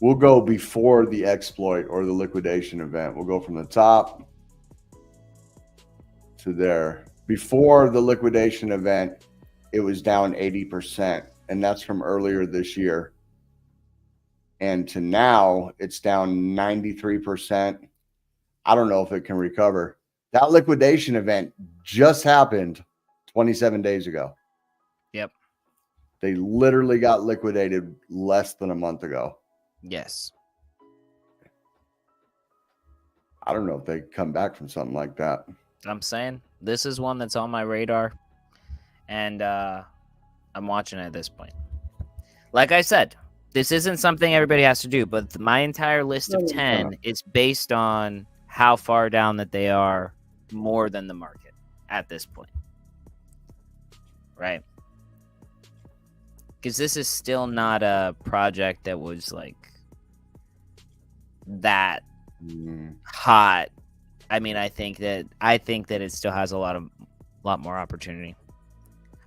We'll go before the exploit or the liquidation event. We'll go from the top to there. Before the liquidation event, it was down 80%, and that's from earlier this year. and to now it's down 93%. I don't know if it can recover. That liquidation event just happened 27 days ago. Yep. They literally got liquidated less than a month ago. Yes. I don't know if they come back from something like that. I'm saying this is one that's on my radar, and I'm watching it at this point. Like I said, this isn't something everybody has to do, but my entire list of 10 is based on how far down that they are more than the market at this point. Right? Because this is still not a project that was like that hot. I mean, I think that it still has a lot more opportunity.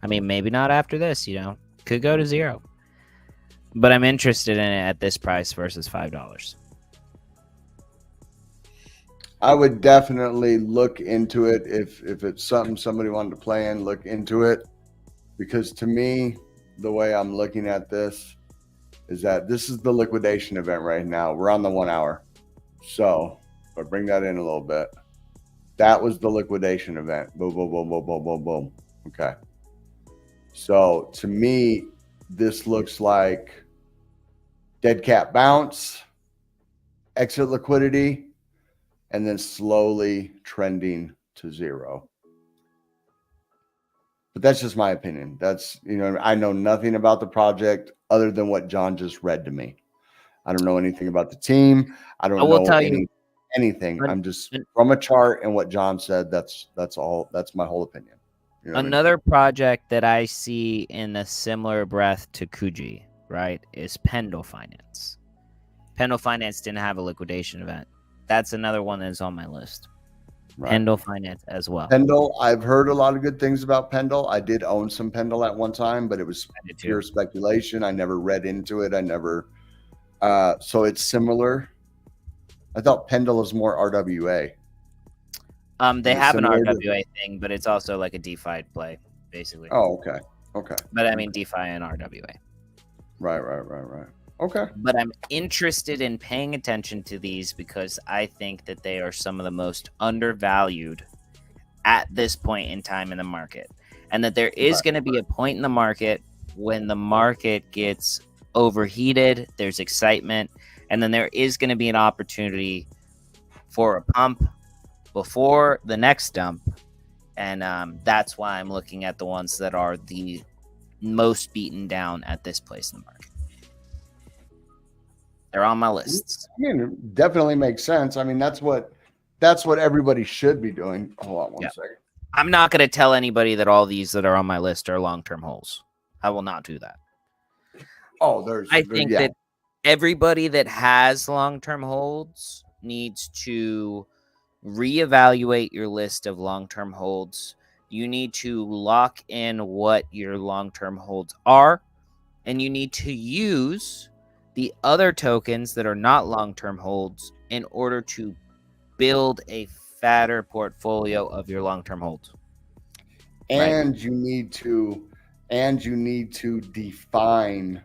I mean, maybe not after this, could go to 0. But I'm interested in it at this price versus $5. I would definitely look into it if it's something somebody wanted to play in, look into it. Because to me, the way I'm looking at this is that this is the liquidation event right now. We're on the 1 hour. So if I bring that in a little bit, that was the liquidation event. Boom, boom, boom, boom, boom, boom, boom. Okay. So to me, this looks like dead cat bounce, exit liquidity, and then slowly trending to 0. But that's just my opinion. That's, I know nothing about the project other than what John just read to me. I don't know anything about the team. I don't know anything. I'm just from a chart and what John said. That's all. That's my whole opinion. Another project that I see in a similar breath to Kuji, right, is Pendle Finance. Pendle Finance didn't have a liquidation event. That's another one that's on my list. Right. Pendle Finance as well. Pendle, I've heard a lot of good things about Pendle. I did own some Pendle at one time, but it was pure speculation. I never read into it. So it's similar. I thought Pendle is more RWA. They have an RWA thing, but it's also like a DeFi play, basically. Oh, okay. Okay. But I mean DeFi and RWA. Right. Okay. But I'm interested in paying attention to these because I think that they are some of the most undervalued at this point in time in the market. And that there is going to be a point in the market when the market gets overheated, there's excitement, and then there is going to be an opportunity for a pump before the next dump. And that's why I'm looking at the ones that are the most beaten down at this place in the market. They're on my lists. I mean, it definitely makes sense. I mean, that's what everybody should be doing. Hold on one second. I'm not going to tell anybody that all these that are on my list are long-term holds. I will not do that. I think that everybody that has long-term holds needs to reevaluate your list of long-term holds. You need to lock in what your long-term holds are, and you need to use the other tokens that are not long-term holds in order to build a fatter portfolio of your long-term holds. And you need to define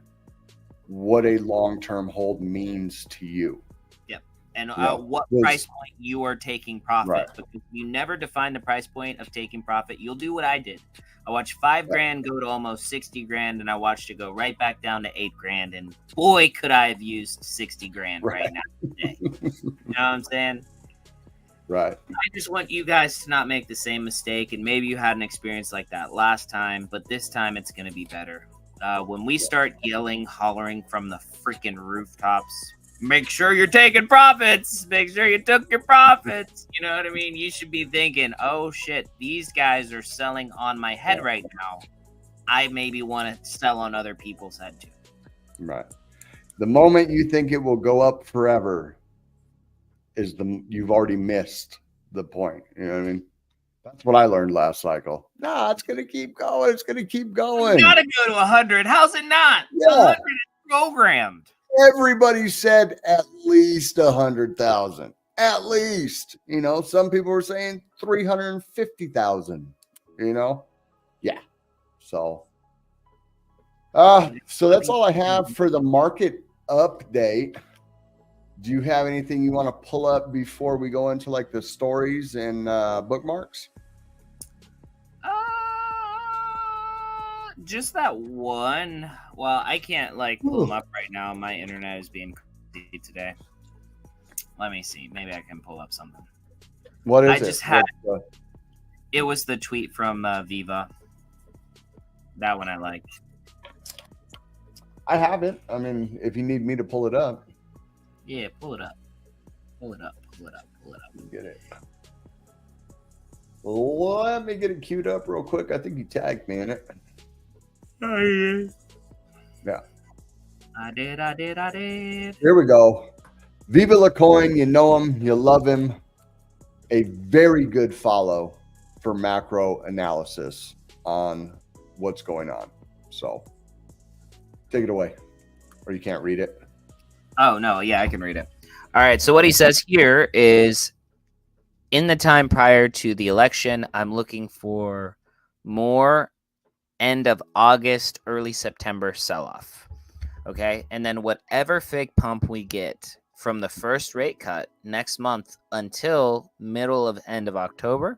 what a long-term hold means to you. Yep. And what price point you are taking profit. Right. Because if you never define the price point of taking profit, you'll do what I did. I watched $5,000 go to almost $60,000, and I watched it go right back down to $8,000. And boy, could I have used $60,000 right now today. You know what I'm saying? Right. I just want you guys to not make the same mistake. And maybe you had an experience like that last time, but this time it's going to be better. When we start yelling, hollering from the freaking rooftops, make sure you're taking profits. Make sure you took your profits. You know what I mean? You should be thinking, oh shit, these guys are selling on my head right now. I maybe want to sell on other people's head too. Right. The moment you think it will go up forever you've already missed the point. You know what I mean? That's what I learned last cycle. No, it's going to keep going. It's going to keep going. It's got to go to 100. How's it not? Yeah. 100 is programmed. Everybody said at least 100,000. At least, some people were saying 350,000, Yeah. So that's all I have for the market update. Do you have anything you want to pull up before we go into like the stories and bookmarks? Just that one. Well, I can't like pull them up right now. My internet is being crazy today. Let me see. Maybe I can pull up something. What is I it? just had. It was the tweet from Viva. That one I liked. I haven't. I mean, if you need me to pull it up. Yeah, pull it up. Pull it up. Pull it up. Pull it up. Get it. Let me get it queued up real quick. I think you tagged me in it. Oh, yeah. Yeah. I did. Here we go. Viva La Coin, you know him, you love him. A very good follow for macro analysis on what's going on. So take it away. Or you can't read it. Oh, no. Yeah, I can read it. All right. So what he says here is, in the time prior to the election, I'm looking for more end of August, early September sell-off. Okay. And then whatever fake pump we get from the first rate cut next month until middle of end of October,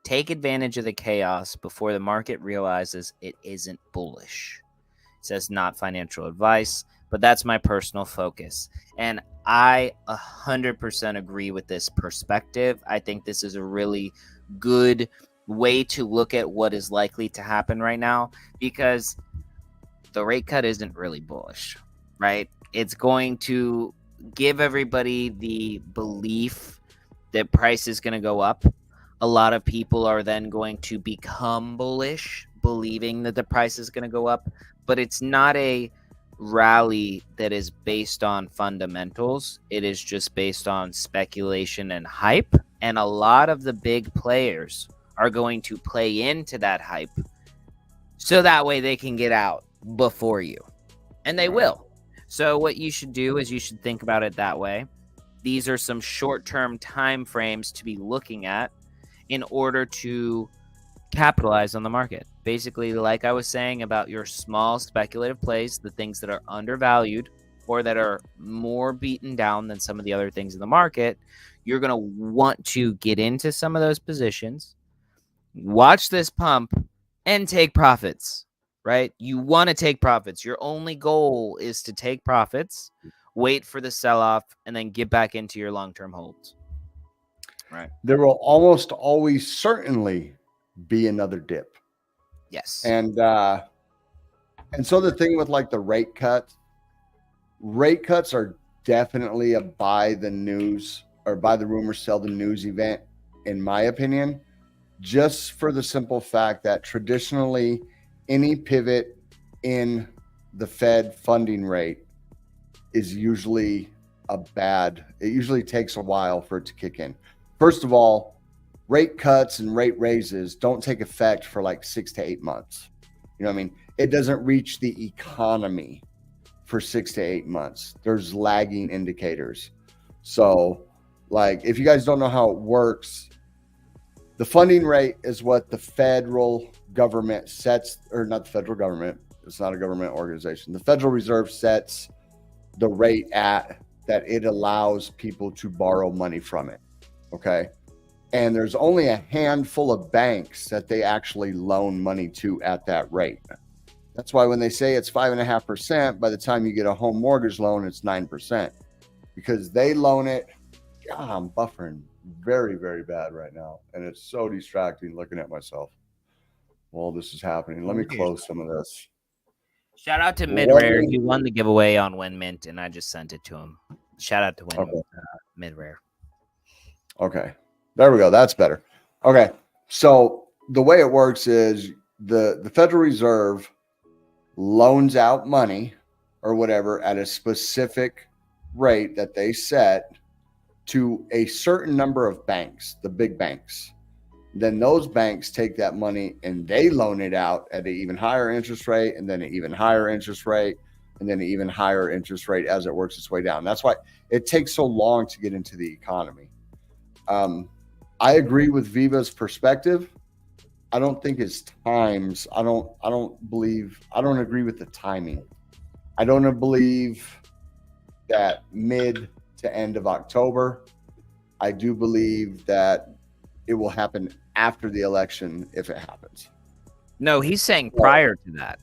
take advantage of the chaos before the market realizes it isn't bullish. It says not financial advice, but that's my personal focus. And I 100% agree with this perspective. I think this is a really good way to look at what is likely to happen right now, because the rate cut isn't really bullish, right? It's going to give everybody the belief that price is going to go up. A lot of people are then going to become bullish, believing that the price is going to go up, but it's not a rally that is based on fundamentals. It is just based on speculation and hype, and a lot of the big players are going to play into that hype so that way they can get out before you, and they will. So what you should do is you should think about it that way. These are some short-term time frames to be looking at in order to capitalize on the market. Basically, like I was saying about your small speculative plays, the things that are undervalued or that are more beaten down than some of the other things in the market, you're going to want to get into some of those positions, watch this pump, and take profits, right? You want to take profits. Your only goal is to take profits, wait for the sell-off, and then get back into your long-term holds. Right. There will almost always certainly be another dip. Yes. And so the thing with like the rate cuts are definitely a buy the news or buy the rumor, sell the news event, in my opinion, just for the simple fact that traditionally any pivot in the Fed funding rate is usually it usually takes a while for it to kick in. First of all, rate cuts and rate raises don't take effect for like 6 to 8 months. You know what I mean? It doesn't reach the economy for 6 to 8 months. There's lagging indicators. So, like, if you guys don't know how it works, the funding rate is what the federal government sets, or not the federal government. It's not a government organization. The Federal Reserve sets the rate at that it allows people to borrow money from it. Okay. And there's only a handful of banks that they actually loan money to at that rate. That's why when they say it's 5.5%, by the time you get a home mortgage loan, it's 9%, because they loan it. God, I'm buffering very, very bad right now. And it's so distracting looking at myself while this is happening. Let me close some of this. Shout out to Midrare. He won the giveaway on WinMint, and I just sent it to him. Shout out to Midrare. Okay. There we go. That's better. Okay. So the way it works is the Federal Reserve loans out money or whatever at a specific rate that they set to a certain number of banks, the big banks. Then those banks take that money and they loan it out at an even higher interest rate, and then an even higher interest rate, and then an even higher interest rate as it works its way down. That's why it takes so long to get into the economy. I agree with Viva's perspective. I don't think it's times. I don't agree with the timing. I don't believe that mid to end of October. I do believe that it will happen after the election if it happens. No, he's saying prior to that.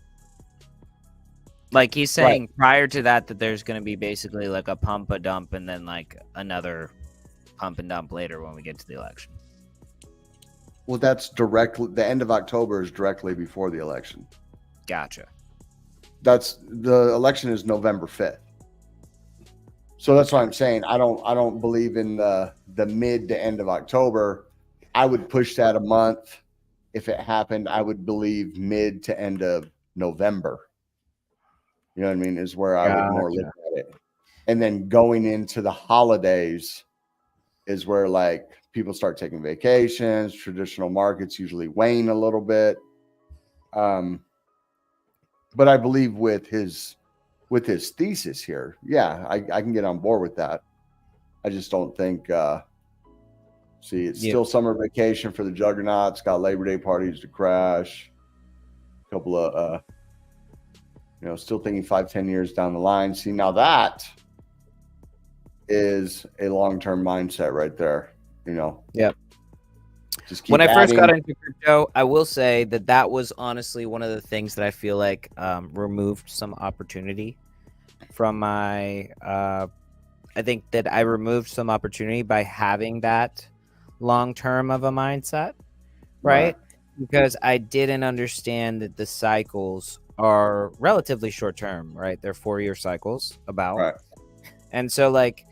Like he's saying prior to that there's going to be basically like a pump, a dump, and then like another pump and dump later when we get to the election. Well, that's directly, the end of October is directly before the election. Gotcha. That's, the election is November 5th. So that's why I'm saying I don't believe in the mid to end of October. I would push that a month. If it happened, I would believe mid to end of November. You know what I mean? Is where I would more look at it. And then going into the holidays is where like people start taking vacations. Traditional markets usually wane a little bit. But I believe with his thesis here, yeah, I can get on board with that. I just don't think it's still summer vacation for the juggernauts, got Labor Day parties to crash, a couple of still thinking 5-10 years down the line. See, now that is a long-term mindset right there, Yep. Just keep when I first got adding. into crypto, I will say that was honestly one of the things that I feel like removed some opportunity from my I think that I removed some opportunity by having that long term of a mindset, right? Because I didn't understand that the cycles are relatively short term, right? They're 4-year cycles about. Right. And so like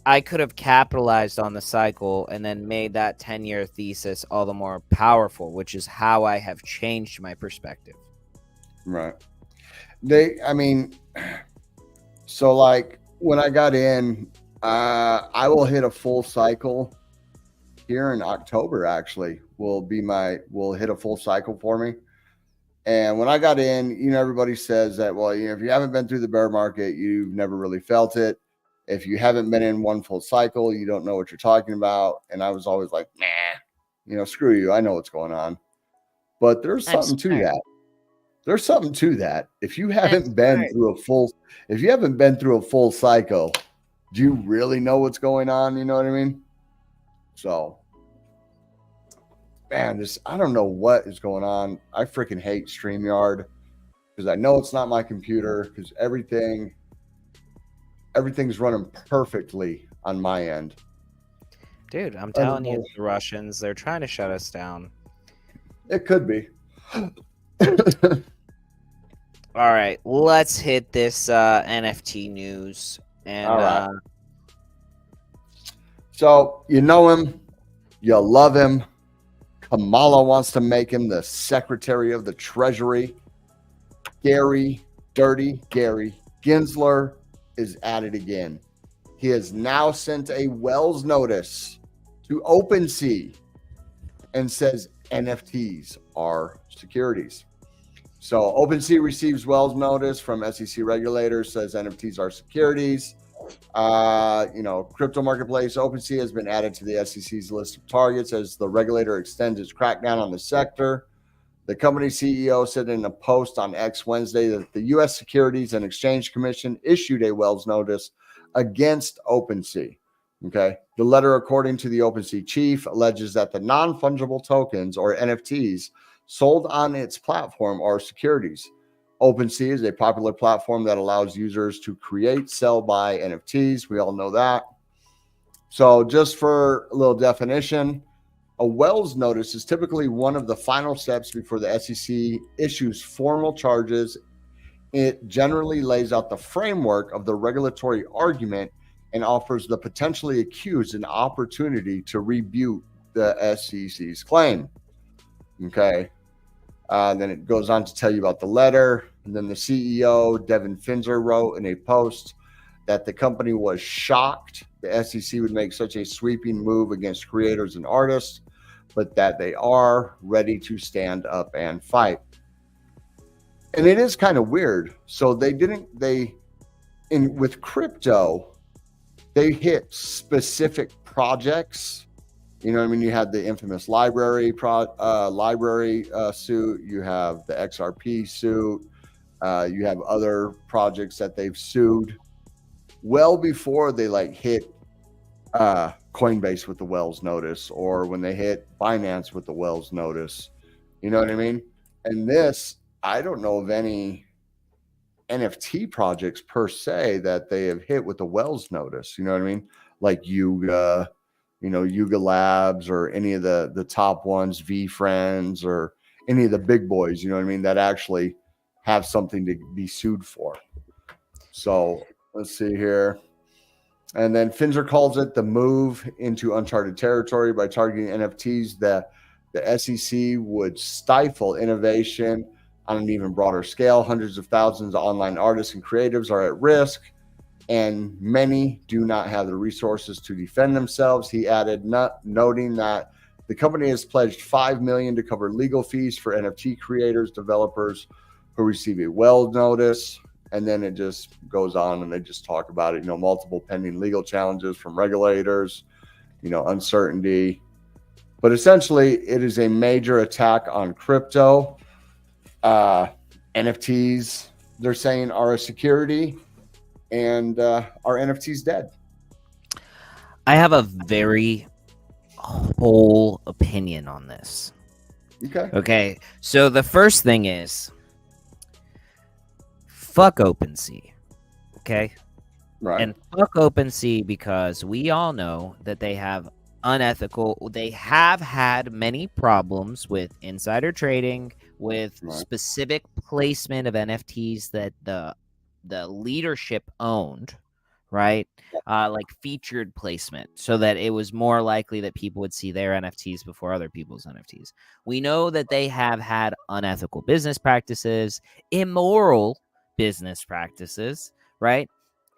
I could have capitalized on the cycle and then made that 10-year thesis all the more powerful, which is how I have changed my perspective. Right. So like when I got in, I will hit a full cycle here in October, actually, will hit a full cycle for me. And when I got in, everybody says that, well, if you haven't been through the bear market, you've never really felt it. If you haven't been in one full cycle, you don't know what you're talking about. And I was always like, nah, screw you. I know what's going on. But there's something to that. There's something to that. If you haven't been through a full cycle, do you really know what's going on? You know what I mean? So, man, I don't know what is going on. I freaking hate StreamYard because I know it's not my computer because everything's running perfectly on my end. Dude, I'm telling you, the Russians, they're trying to shut us down. It could be. All right, let's hit this NFT news. And all right. So you know him, you love him. Kamala wants to make him the Secretary of the Treasury. Dirty Gary Gensler is at it again. He has now sent a Wells notice to OpenSea and says NFTs are securities. So OpenSea receives Wells notice from SEC regulators, says NFTs are securities. Crypto marketplace OpenSea has been added to the SEC's list of targets as the regulator extends its crackdown on the sector. The company CEO said in a post on X Wednesday that the U.S. Securities and Exchange Commission issued a Wells notice against OpenSea. Okay. The letter, according to the OpenSea chief, alleges that the non-fungible tokens, or NFTs, sold on its platform are securities. OpenSea is a popular platform that allows users to create, sell, buy NFTs. We all know that. So just for a little definition, a Wells notice is typically one of the final steps before the SEC issues formal charges. It generally lays out the framework of the regulatory argument and offers the potentially accused an opportunity to rebut the SEC's claim. Okay. Then it goes on to tell you about the letter. And then the CEO, Devin Finzer, wrote in a post that the company was shocked the SEC would make such a sweeping move against creators and artists, but that they are ready to stand up and fight. And it is kind of weird. So with crypto, they hit specific projects. You know what I mean? You had the infamous library suit. You have the XRP suit. You have other projects that they've sued. well before they like hit Coinbase with the Wells notice, or when they hit Binance with the Wells notice. You know what I mean? And this, I don't know of any NFT projects per se that they have hit with the Wells notice. You know what I mean? Like Yuga, Yuga Labs, or any of the top ones, V Friends, or any of the big boys, you know what I mean, that actually have something to be sued for. So let's see here. And then Finzer calls it the move into uncharted territory by targeting NFTs. The SEC would stifle innovation on an even broader scale. Hundreds of thousands of online artists and creatives are at risk, and many do not have the resources to defend themselves. He added, noting that the company has pledged $5 million to cover legal fees for NFT creators, developers who receive a Wells notice. And then it just goes on, and they just talk about it, multiple pending legal challenges from regulators, uncertainty. But essentially, it is a major attack on crypto. NFTs, they're saying, are a security, and are NFTs dead? I have a very whole opinion on this. Okay. So the first thing is, fuck OpenSea. Okay. Right. And fuck OpenSea, because we all know that they have had many problems with insider trading, with specific placement of NFTs that the leadership owned, right? Like featured placement, so that it was more likely that people would see their NFTs before other people's NFTs. We know that they have had unethical business practices, immoral business practices, right?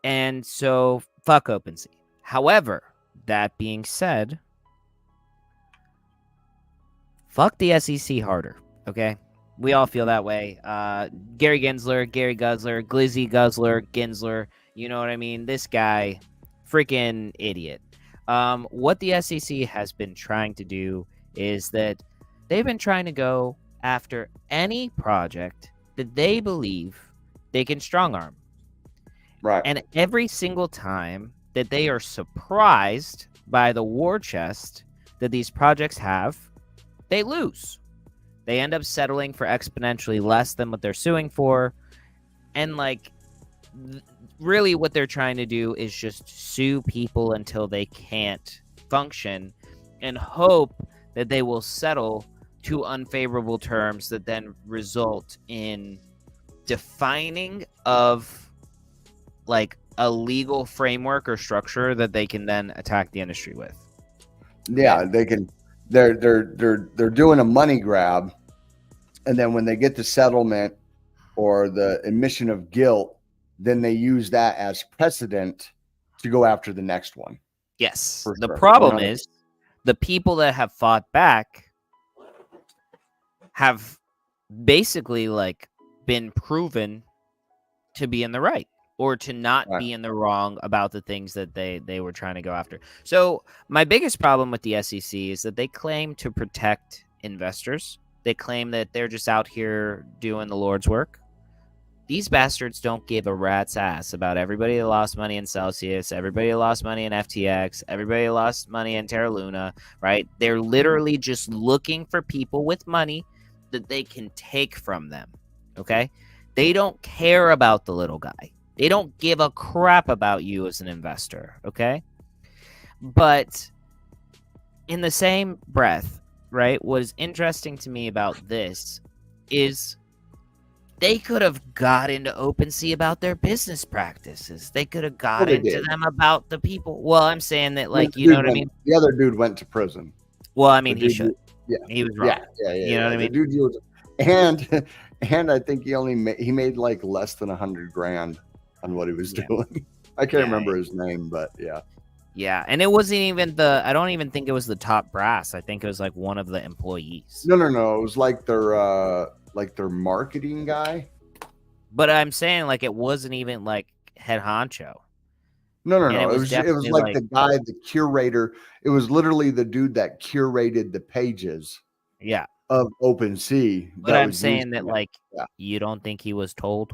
And so fuck OpenSea. However, that being said, fuck the SEC harder, okay? We all feel that way. Gary Guzzler, Glizzy Guzzler, Gensler, you know what I mean? This guy, freaking idiot. What the SEC has been trying to do is that they've been trying to go after any project that they believe they can strong arm. Right. And every single time that they are surprised by the war chest that these projects have, they lose. They end up settling for exponentially less than what they're suing for. And really what they're trying to do is just sue people until they can't function, and hope that they will settle to unfavorable terms that then result in defining of a legal framework or structure that they can then attack the industry with. Yeah, they can. They're doing a money grab, and then when they get the settlement or the admission of guilt, then they use that as precedent to go after the next one. Yes. The problem is the people that have fought back have basically been proven to be in the right, or to not be in the wrong about the things that they were trying to go after. So my biggest problem with the SEC is that they claim to protect investors. They claim that they're just out here doing the Lord's work. These bastards don't give a rat's ass about everybody that lost money in Celsius, everybody that lost money in FTX, everybody that lost money in Terra Luna, right? They're literally just looking for people with money that they can take from them, okay? They don't care about the little guy. They don't give a crap about you as an investor, okay? But in the same breath, right, what is interesting to me about this is they could have got into OpenSea about their business practices. They could have got into them about the people. Well, I'm saying that, you know what I mean? The other dude went to prison. Well, I mean, he should. Yeah. He was wrong. Yeah. You know what I mean? Dude, and I think he made less than $100,000 on what he was doing. I can't remember his name, but yeah. Yeah, and it wasn't even I don't even think it was the top brass. I think it was one of the employees. No. It was their marketing guy. But I'm saying it wasn't even head honcho. No. It was the guy, the curator. It was literally the dude that curated the pages. Yeah. Of OpenSea. But I'm saying that you don't think he was told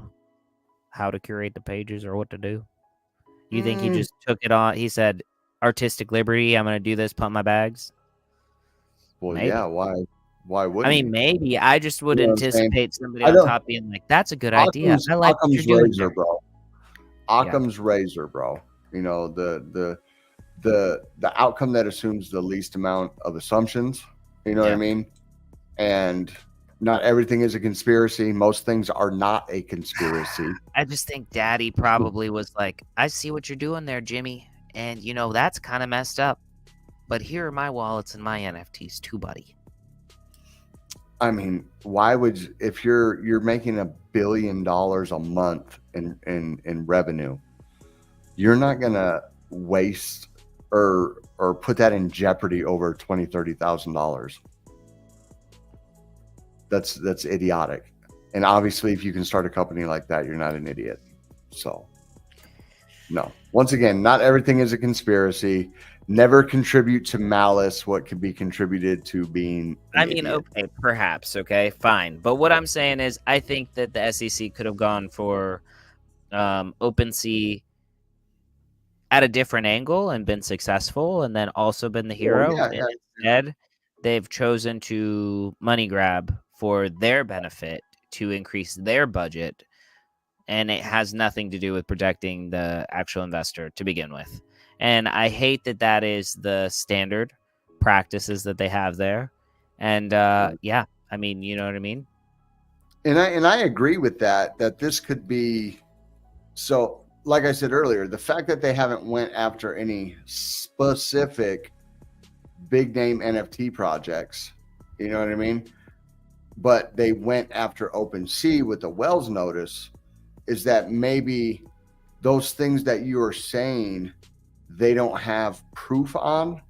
how to curate the pages or what to do? You think he just took it on? He said, "Artistic liberty. I'm going to do this. Pump my bags." Well, Maybe. yeah. Why wouldn't? I mean, he? maybe. I just would You know what I'm saying? anticipate somebody I on don't- top being like, "That's a good idea. I like what you're Occam's doing razor, there." bro. Occam's razor, bro. You know, the outcome that assumes the least amount of assumptions. You know what I mean? And not everything is a conspiracy. Most things are not a conspiracy. I just think Daddy probably was like, "I see what you're doing there, Jimmy, and you know that's kind of messed up. But here are my wallets and my NFTs too, buddy." I mean, why would you, if you're making $1 billion a month in revenue, you're not gonna waste or put that in jeopardy over $20,000-$30,000. That's idiotic. And obviously, if you can start a company like that, you're not an idiot. So, no. Once again, not everything is a conspiracy. Never contribute to malice what could be contributed to being an idiot. Okay, perhaps, okay, fine. But what I'm saying is, I think that the SEC could have gone for OpenSea at a different angle and been successful, and then also been the hero. yeah. And instead, they've chosen to money grab for their benefit to increase their budget, and it has nothing to do with protecting the actual investor to begin with. And I hate that that is the standard practices that they have there. And yeah, I mean, you know what I mean? And I agree with that this could be, so like I said earlier, the fact that they haven't went after any specific big name NFT projects, you know what I mean? But they went after OpenSea with the Wells notice, is that maybe those things that you are saying they don't have proof on,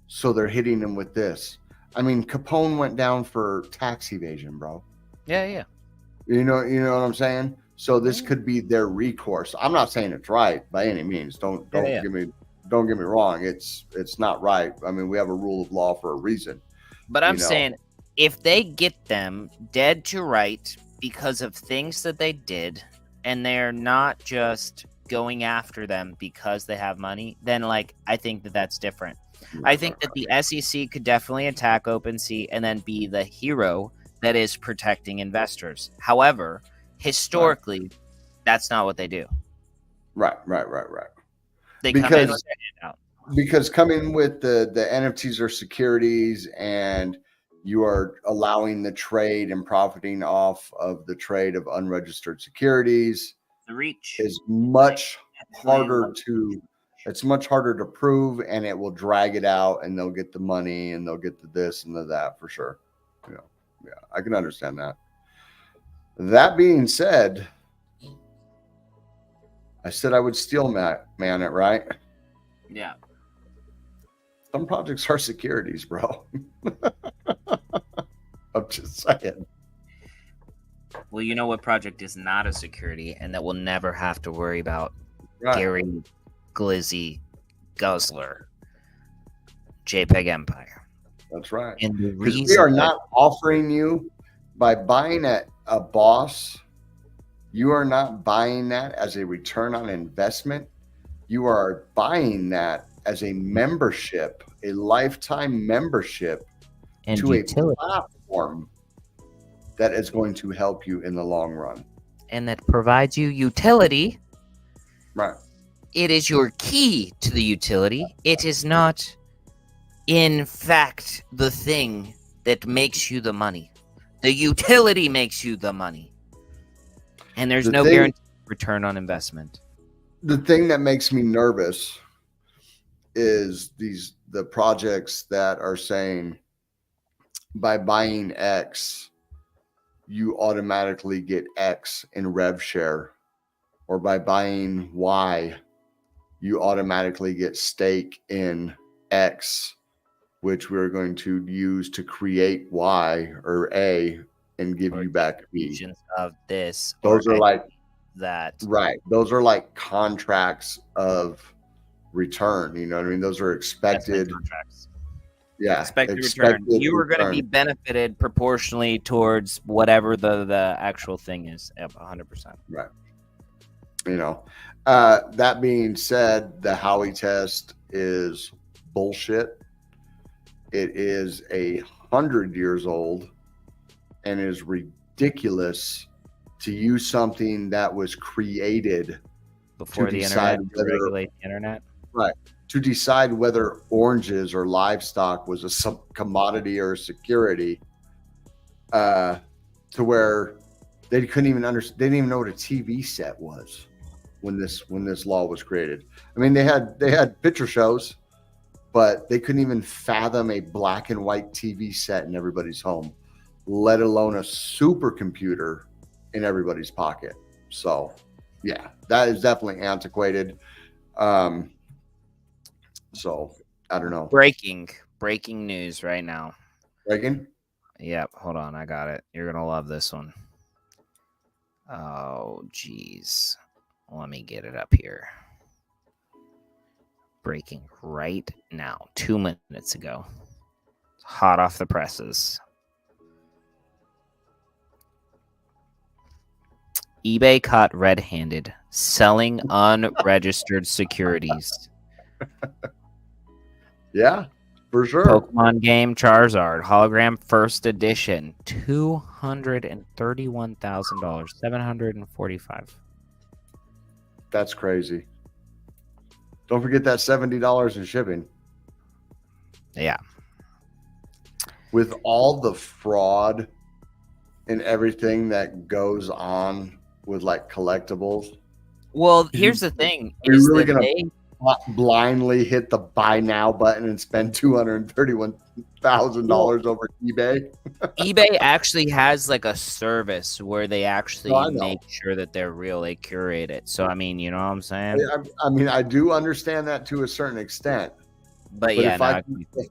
so they're hitting them with this. I mean, Capone went down for tax evasion, bro. Yeah. You know what I'm saying? So this could be their recourse. I'm not saying it's right by any means. Don't get me wrong. It's not right. I mean, we have a rule of law for a reason. But I'm saying, if they get them dead to right because of things that they did, and they're not just going after them because they have money, then like I think that that's different. I think that the SEC could definitely attack OpenSea and then be the hero that is protecting investors. However, historically, that's not what they do. Right. They come in with their hand out. Because coming with the NFTs or securities, and you are allowing the trade and profiting off of the trade of unregistered securities, The reach is much harder to, it's much harder to prove, and it will drag it out, and they'll get the money and they'll get the this and the that for sure. Yeah, I can understand that. That being said, I said I would steel man it, right? Yeah. Some projects are securities, bro. I'm just saying. Well, you know what project is not a security and that we'll never have to worry about? Right. Gary Glizzy Guzzler, JPEG Empire. That's right. And the Because reason we are not offering you, by buying at a boss, you are not buying that as a return on investment. You are buying that as a membership, a lifetime membership And to utility. a platform that is going to help you in the long run. and that provides you utility. Right. It is your key to the utility. It is not, in fact, the thing that makes you the money. The utility makes you the money. And there's no guaranteed return on investment. The thing that makes me nervous is the projects that are saying by buying X, you automatically get X in rev share, or by buying Y, you automatically get stake in X, which we're going to use to create Y or A and give you back B. Of this, Those are like that. Right. Those are like contracts of return. You know what I mean? Those are expected. Contracts. Yeah. Expected return. You are going to be benefited proportionally towards whatever the actual thing is. 100%. Right. That being said, the Howey test is bullshit. It is 100 years old and is ridiculous to use something that was created before the internet, to regulate the internet. Right. To decide whether oranges or livestock was a commodity or a security, to where they couldn't even understand. They didn't even know what a TV set was when this law was created. I mean, they had picture shows, but they couldn't even fathom a black and white TV set in everybody's home, let alone a supercomputer in everybody's pocket. So, yeah, that is definitely antiquated. So I don't know. Breaking news right now. Breaking? Yep. Hold on. I got it. You're going to love this one. Oh, geez. Let me get it up here. Breaking right now. 2 minutes ago. Hot off the presses. eBay caught red-handed selling unregistered securities. Yeah, for sure. Pokemon game Charizard hologram first edition, $231,000, 745. That's crazy. Don't forget that $70 in shipping. Yeah. With all the fraud and everything that goes on with like collectibles. Well, here's the thing. Are you really going to blindly hit the buy now button and spend $231,000 over eBay? eBay actually has like a service where they actually make sure that they're real. They curate it. So, I mean, you know what I'm saying? I mean, I do understand that to a certain extent. But yeah, if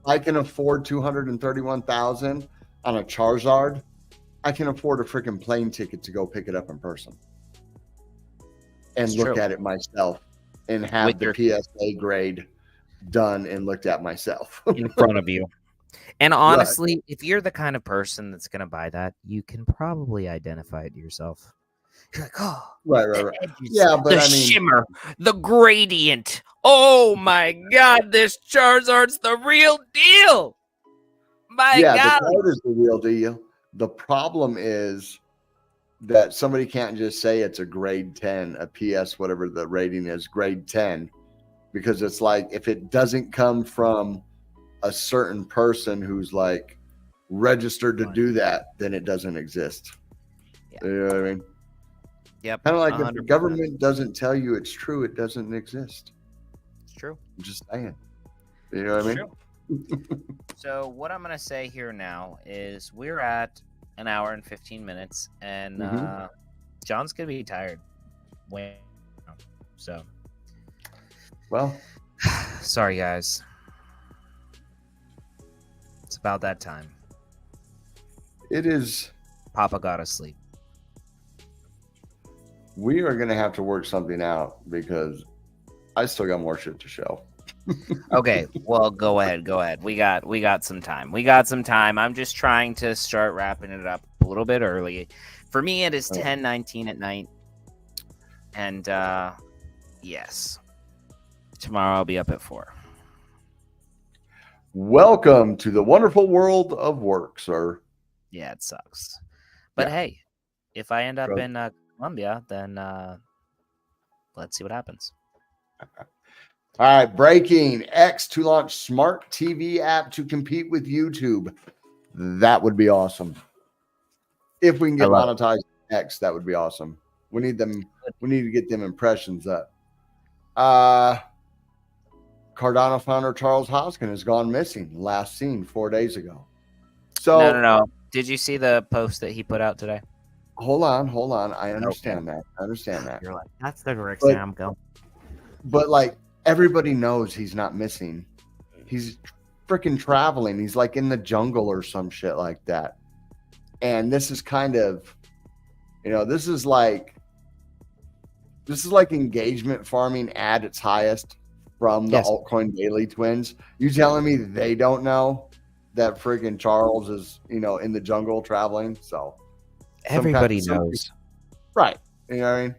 I can afford $231,000 on a Charizard, I can afford a freaking plane ticket to go pick it up in person and look at it myself and have the PSA grade done and looked at myself in front of you. And honestly, if you're the kind of person that's going to buy that, you can probably identify it yourself. You're like, oh, right. Yeah, but the shimmer, the gradient. Oh my God, this Charizard's the real deal. My God, the card is the real deal. The problem is that somebody can't just say it's a grade 10, a PS, whatever the rating is, grade 10, because it's like if it doesn't come from a certain person who's like registered to do that, then it doesn't exist. Yeah. You know what I mean? Yep. Kind of like 100%. If the government doesn't tell you it's true, it doesn't exist. It's true. I'm just saying. You know what I mean? So what I'm going to say here now is we're at an hour and 15 minutes, and John's going to be tired. So, well, sorry, guys. It's about that time. It is. Papa got to sleep. We are going to have to work something out because I still got more shit to show. Okay, well, go ahead. We got some time. I'm just trying to start wrapping it up a little bit early. For me, it is 10:19 at night, and yes, tomorrow I'll be up at 4. Welcome to the wonderful world of work, sir. Yeah, it sucks, but hey, if I end up in Colombia, then let's see what happens. All right, breaking X to launch smart TV app to compete with YouTube. That would be awesome. If we can get monetized X, that would be awesome. We need them. We need to get them impressions up. Cardano founder Charles Hoskin has gone missing. Last seen 4 days ago. So no. Did you see the post that he put out today? Hold on. I understand that. You're like, that's the Rick Sam go. But like, everybody knows he's not missing. He's freaking traveling. He's like in the jungle or some shit like that. And this is kind of, this is like engagement farming at its highest from the altcoin daily twins. You telling me they don't know that freaking Charles is, in the jungle traveling? So everybody knows. Right. You know what I mean?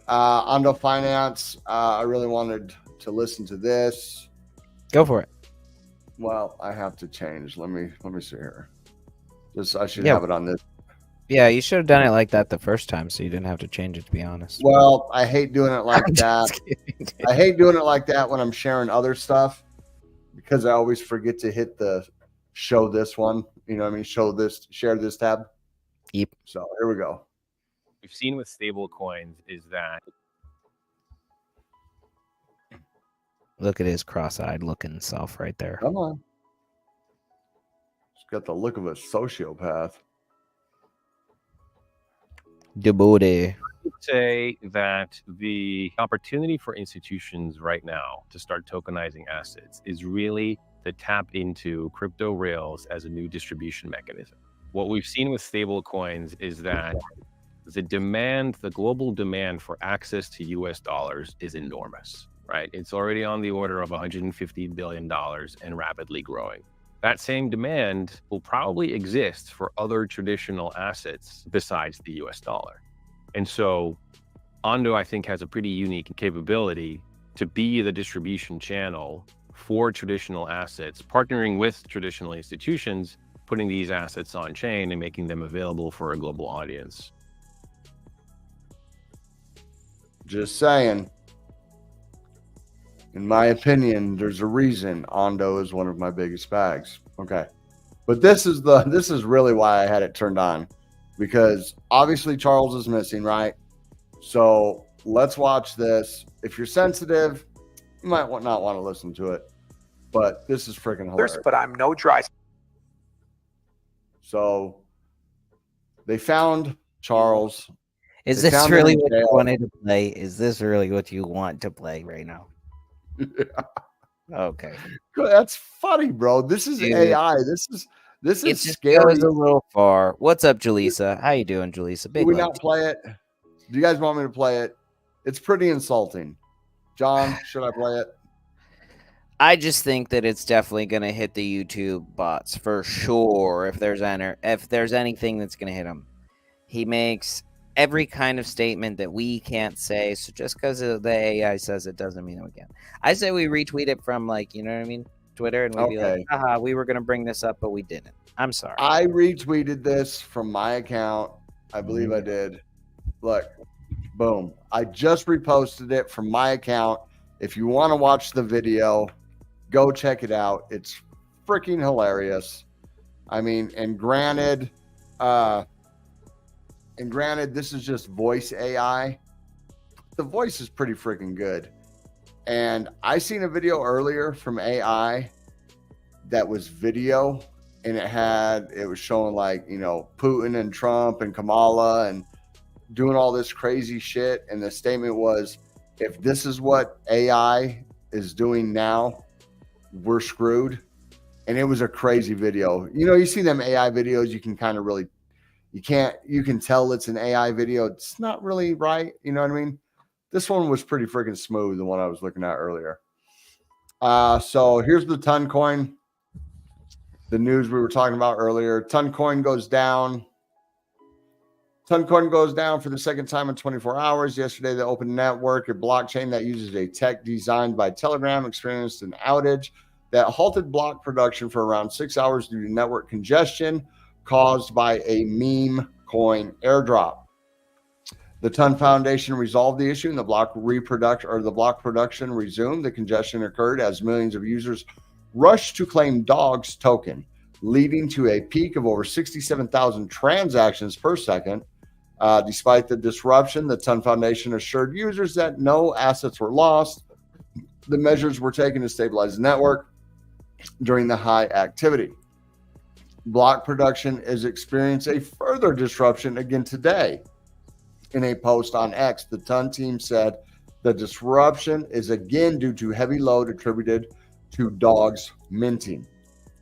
Ondo Finance. I really wanted to listen to this. Go for it. Well, I have to change. Let me see here. I should Yeah. have it on this. Yeah, you should have done it like that the first time, so you didn't have to change it. To be honest. Well, I hate doing it like I'm that. just kidding, dude. I hate doing it like that when I'm sharing other stuff because I always forget to hit the show this one. You know what I mean? Show this, share this tab. Yep. So here we go. We've seen with stable coins is that Look at his cross-eyed looking self right there. Come on. He's got the look of a sociopath. Djibouti. say that the opportunity for institutions right now to start tokenizing assets is really to tap into crypto rails as a new distribution mechanism. What we've seen with stable coins is that the global demand for access to US dollars is enormous, right? It's already on the order of $150 billion and rapidly growing. That same demand will probably exist for other traditional assets besides the US dollar. And so Ondo, I think, has a pretty unique capability to be the distribution channel for traditional assets, partnering with traditional institutions, putting these assets on chain and making them available for a global audience. Just saying. In my opinion, there's a reason Ondo is one of my biggest bags. Okay. But this is really why I had it turned on. Because obviously Charles is missing, right? So let's watch this. If you're sensitive, you might not want to listen to it. But this is freaking hilarious. But I'm no dry. So they found Charles. Is They this found really him in what you jail. wanted to play? Is this really what you want to play right now? Okay. That's funny, bro. This is Dude. AI. This It is just scary. goes a little far. What's up, Jaleesa? How you doing, Jaleesa? Do Big we love not play it? Do you guys want me to play it? It's pretty insulting. John, should I play it? I just think that it's definitely going to hit the YouTube bots for sure. If there's anything that's going to hit them, he makes every kind of statement that we can't say. So just because the AI says it doesn't mean it again. I say we retweet it from, like, you know what I mean, Twitter, and we'd be like, haha, we were going to bring this up, but we didn't. I'm sorry. I retweeted this from my account. I believe I did. Look, boom. I just reposted it from my account. If you want to watch the video, go check it out. It's freaking hilarious. I mean, and granted, this is just voice AI. The voice is pretty freaking good. And I seen a video earlier from AI that was video, and it was showing, like, you know, Putin and Trump and Kamala and doing all this crazy shit. And the statement was, if this is what AI is doing now, we're screwed. And it was a crazy video. You know, you see them AI videos, you can kind of really, you can tell it's an AI video. It's not really right. You know what I mean? This one was pretty freaking smooth, the one I was looking at earlier. So here's the Ton coin. The news we were talking about earlier. Ton coin goes down. Ton coin goes down for the second time in 24 hours. Yesterday, the Open Network, a blockchain that uses a tech designed by Telegram, experienced an outage that halted block production for around 6 hours due to network congestion caused by a meme coin airdrop. The Ton Foundation resolved the issue and the block production resumed. The congestion occurred as millions of users rushed to claim Dogs token, leading to a peak of over 67,000 transactions per second. Despite the disruption, the Ton Foundation assured users that no assets were lost. The measures were taken to stabilize the network during the high activity. Block production is experiencing a further disruption again today. In a post on X, the Ton team said the disruption is again due to heavy load attributed to Dogs minting.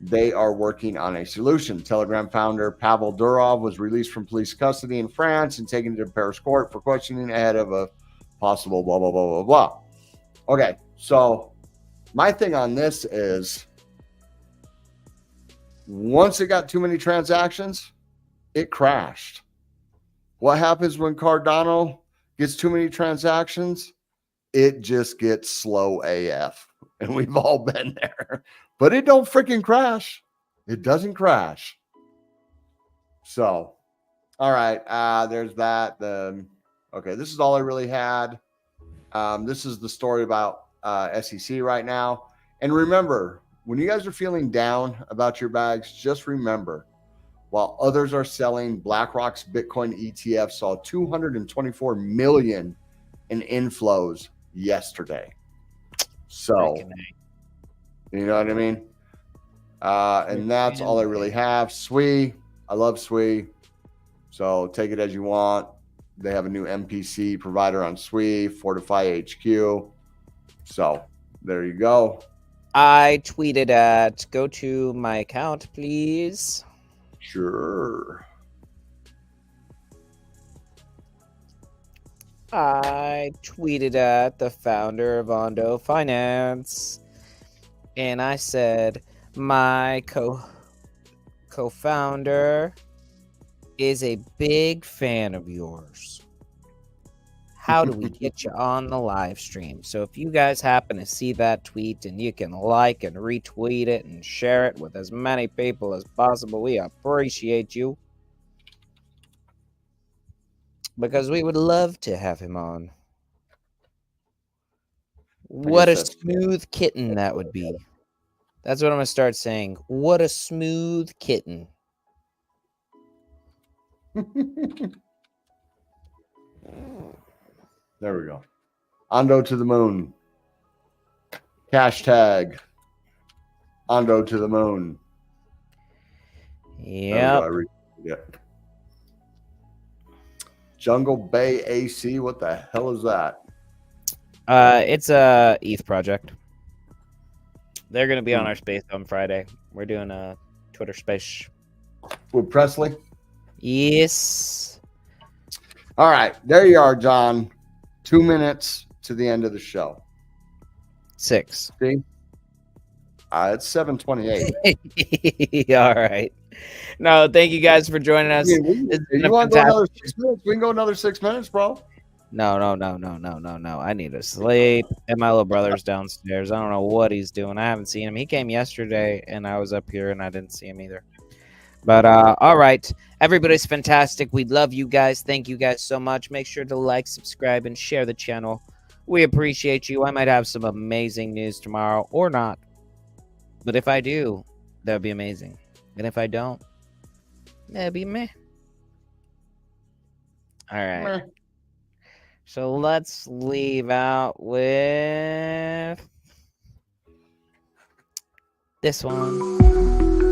They are working on a solution. Telegram founder Pavel Durov was released from police custody in France and taken to Paris court for questioning ahead of a possible blah, blah, blah, blah, blah. Okay, so my thing on this is once it got too many transactions, it crashed. What happens when Cardano gets too many transactions, it just gets slow AF. And we've all been there. But it don't freaking crash. It doesn't crash. So, all right. There's that. Okay, this is all I really had. This is the story about SEC right now. And remember, when you guys are feeling down about your bags, just remember, while others are selling, BlackRock's Bitcoin ETF saw 224 million in inflows yesterday. So, you know what I mean? And that's all I really have. SWI, I love SWI. So take it as you want. They have a new MPC provider on SWI, Fortify HQ. So there you go. I tweeted at, go to my account, please. Sure. I tweeted at the founder of Ondo Finance, and I said, my co-founder is a big fan of yours. How do we get you on the live stream? So if you guys happen to see that tweet and you can like and retweet it and share it with as many people as possible, we appreciate you. Because we would love to have him on. What a smooth kitten that would be. That's what I'm going to start saying. What a smooth kitten. There we go. Ondo to the moon. Hashtag Ondo to the moon. Yep. Jungle Bay AC. What the hell is that? It's a ETH project. They're going to be on our space on Friday. We're doing a Twitter space. With Presley? Yes. All right. There you are, John. 2 minutes to the end of the show. 6. See? It's 7:28. All right. No, thank you guys for joining us. You want to go another 6 minutes? We can go another 6 minutes, bro. No. I need to sleep. And my little brother's downstairs. I don't know what he's doing. I haven't seen him. He came yesterday, and I was up here, and I didn't see him either. But all right. Everybody's fantastic. We love you guys. Thank you guys so much. Make sure to like, subscribe, and share the channel. We appreciate you. I might have some amazing news tomorrow or not. But if I do, that would be amazing. And if I don't, that'd be meh. All right. Meh. So let's leave out with this one.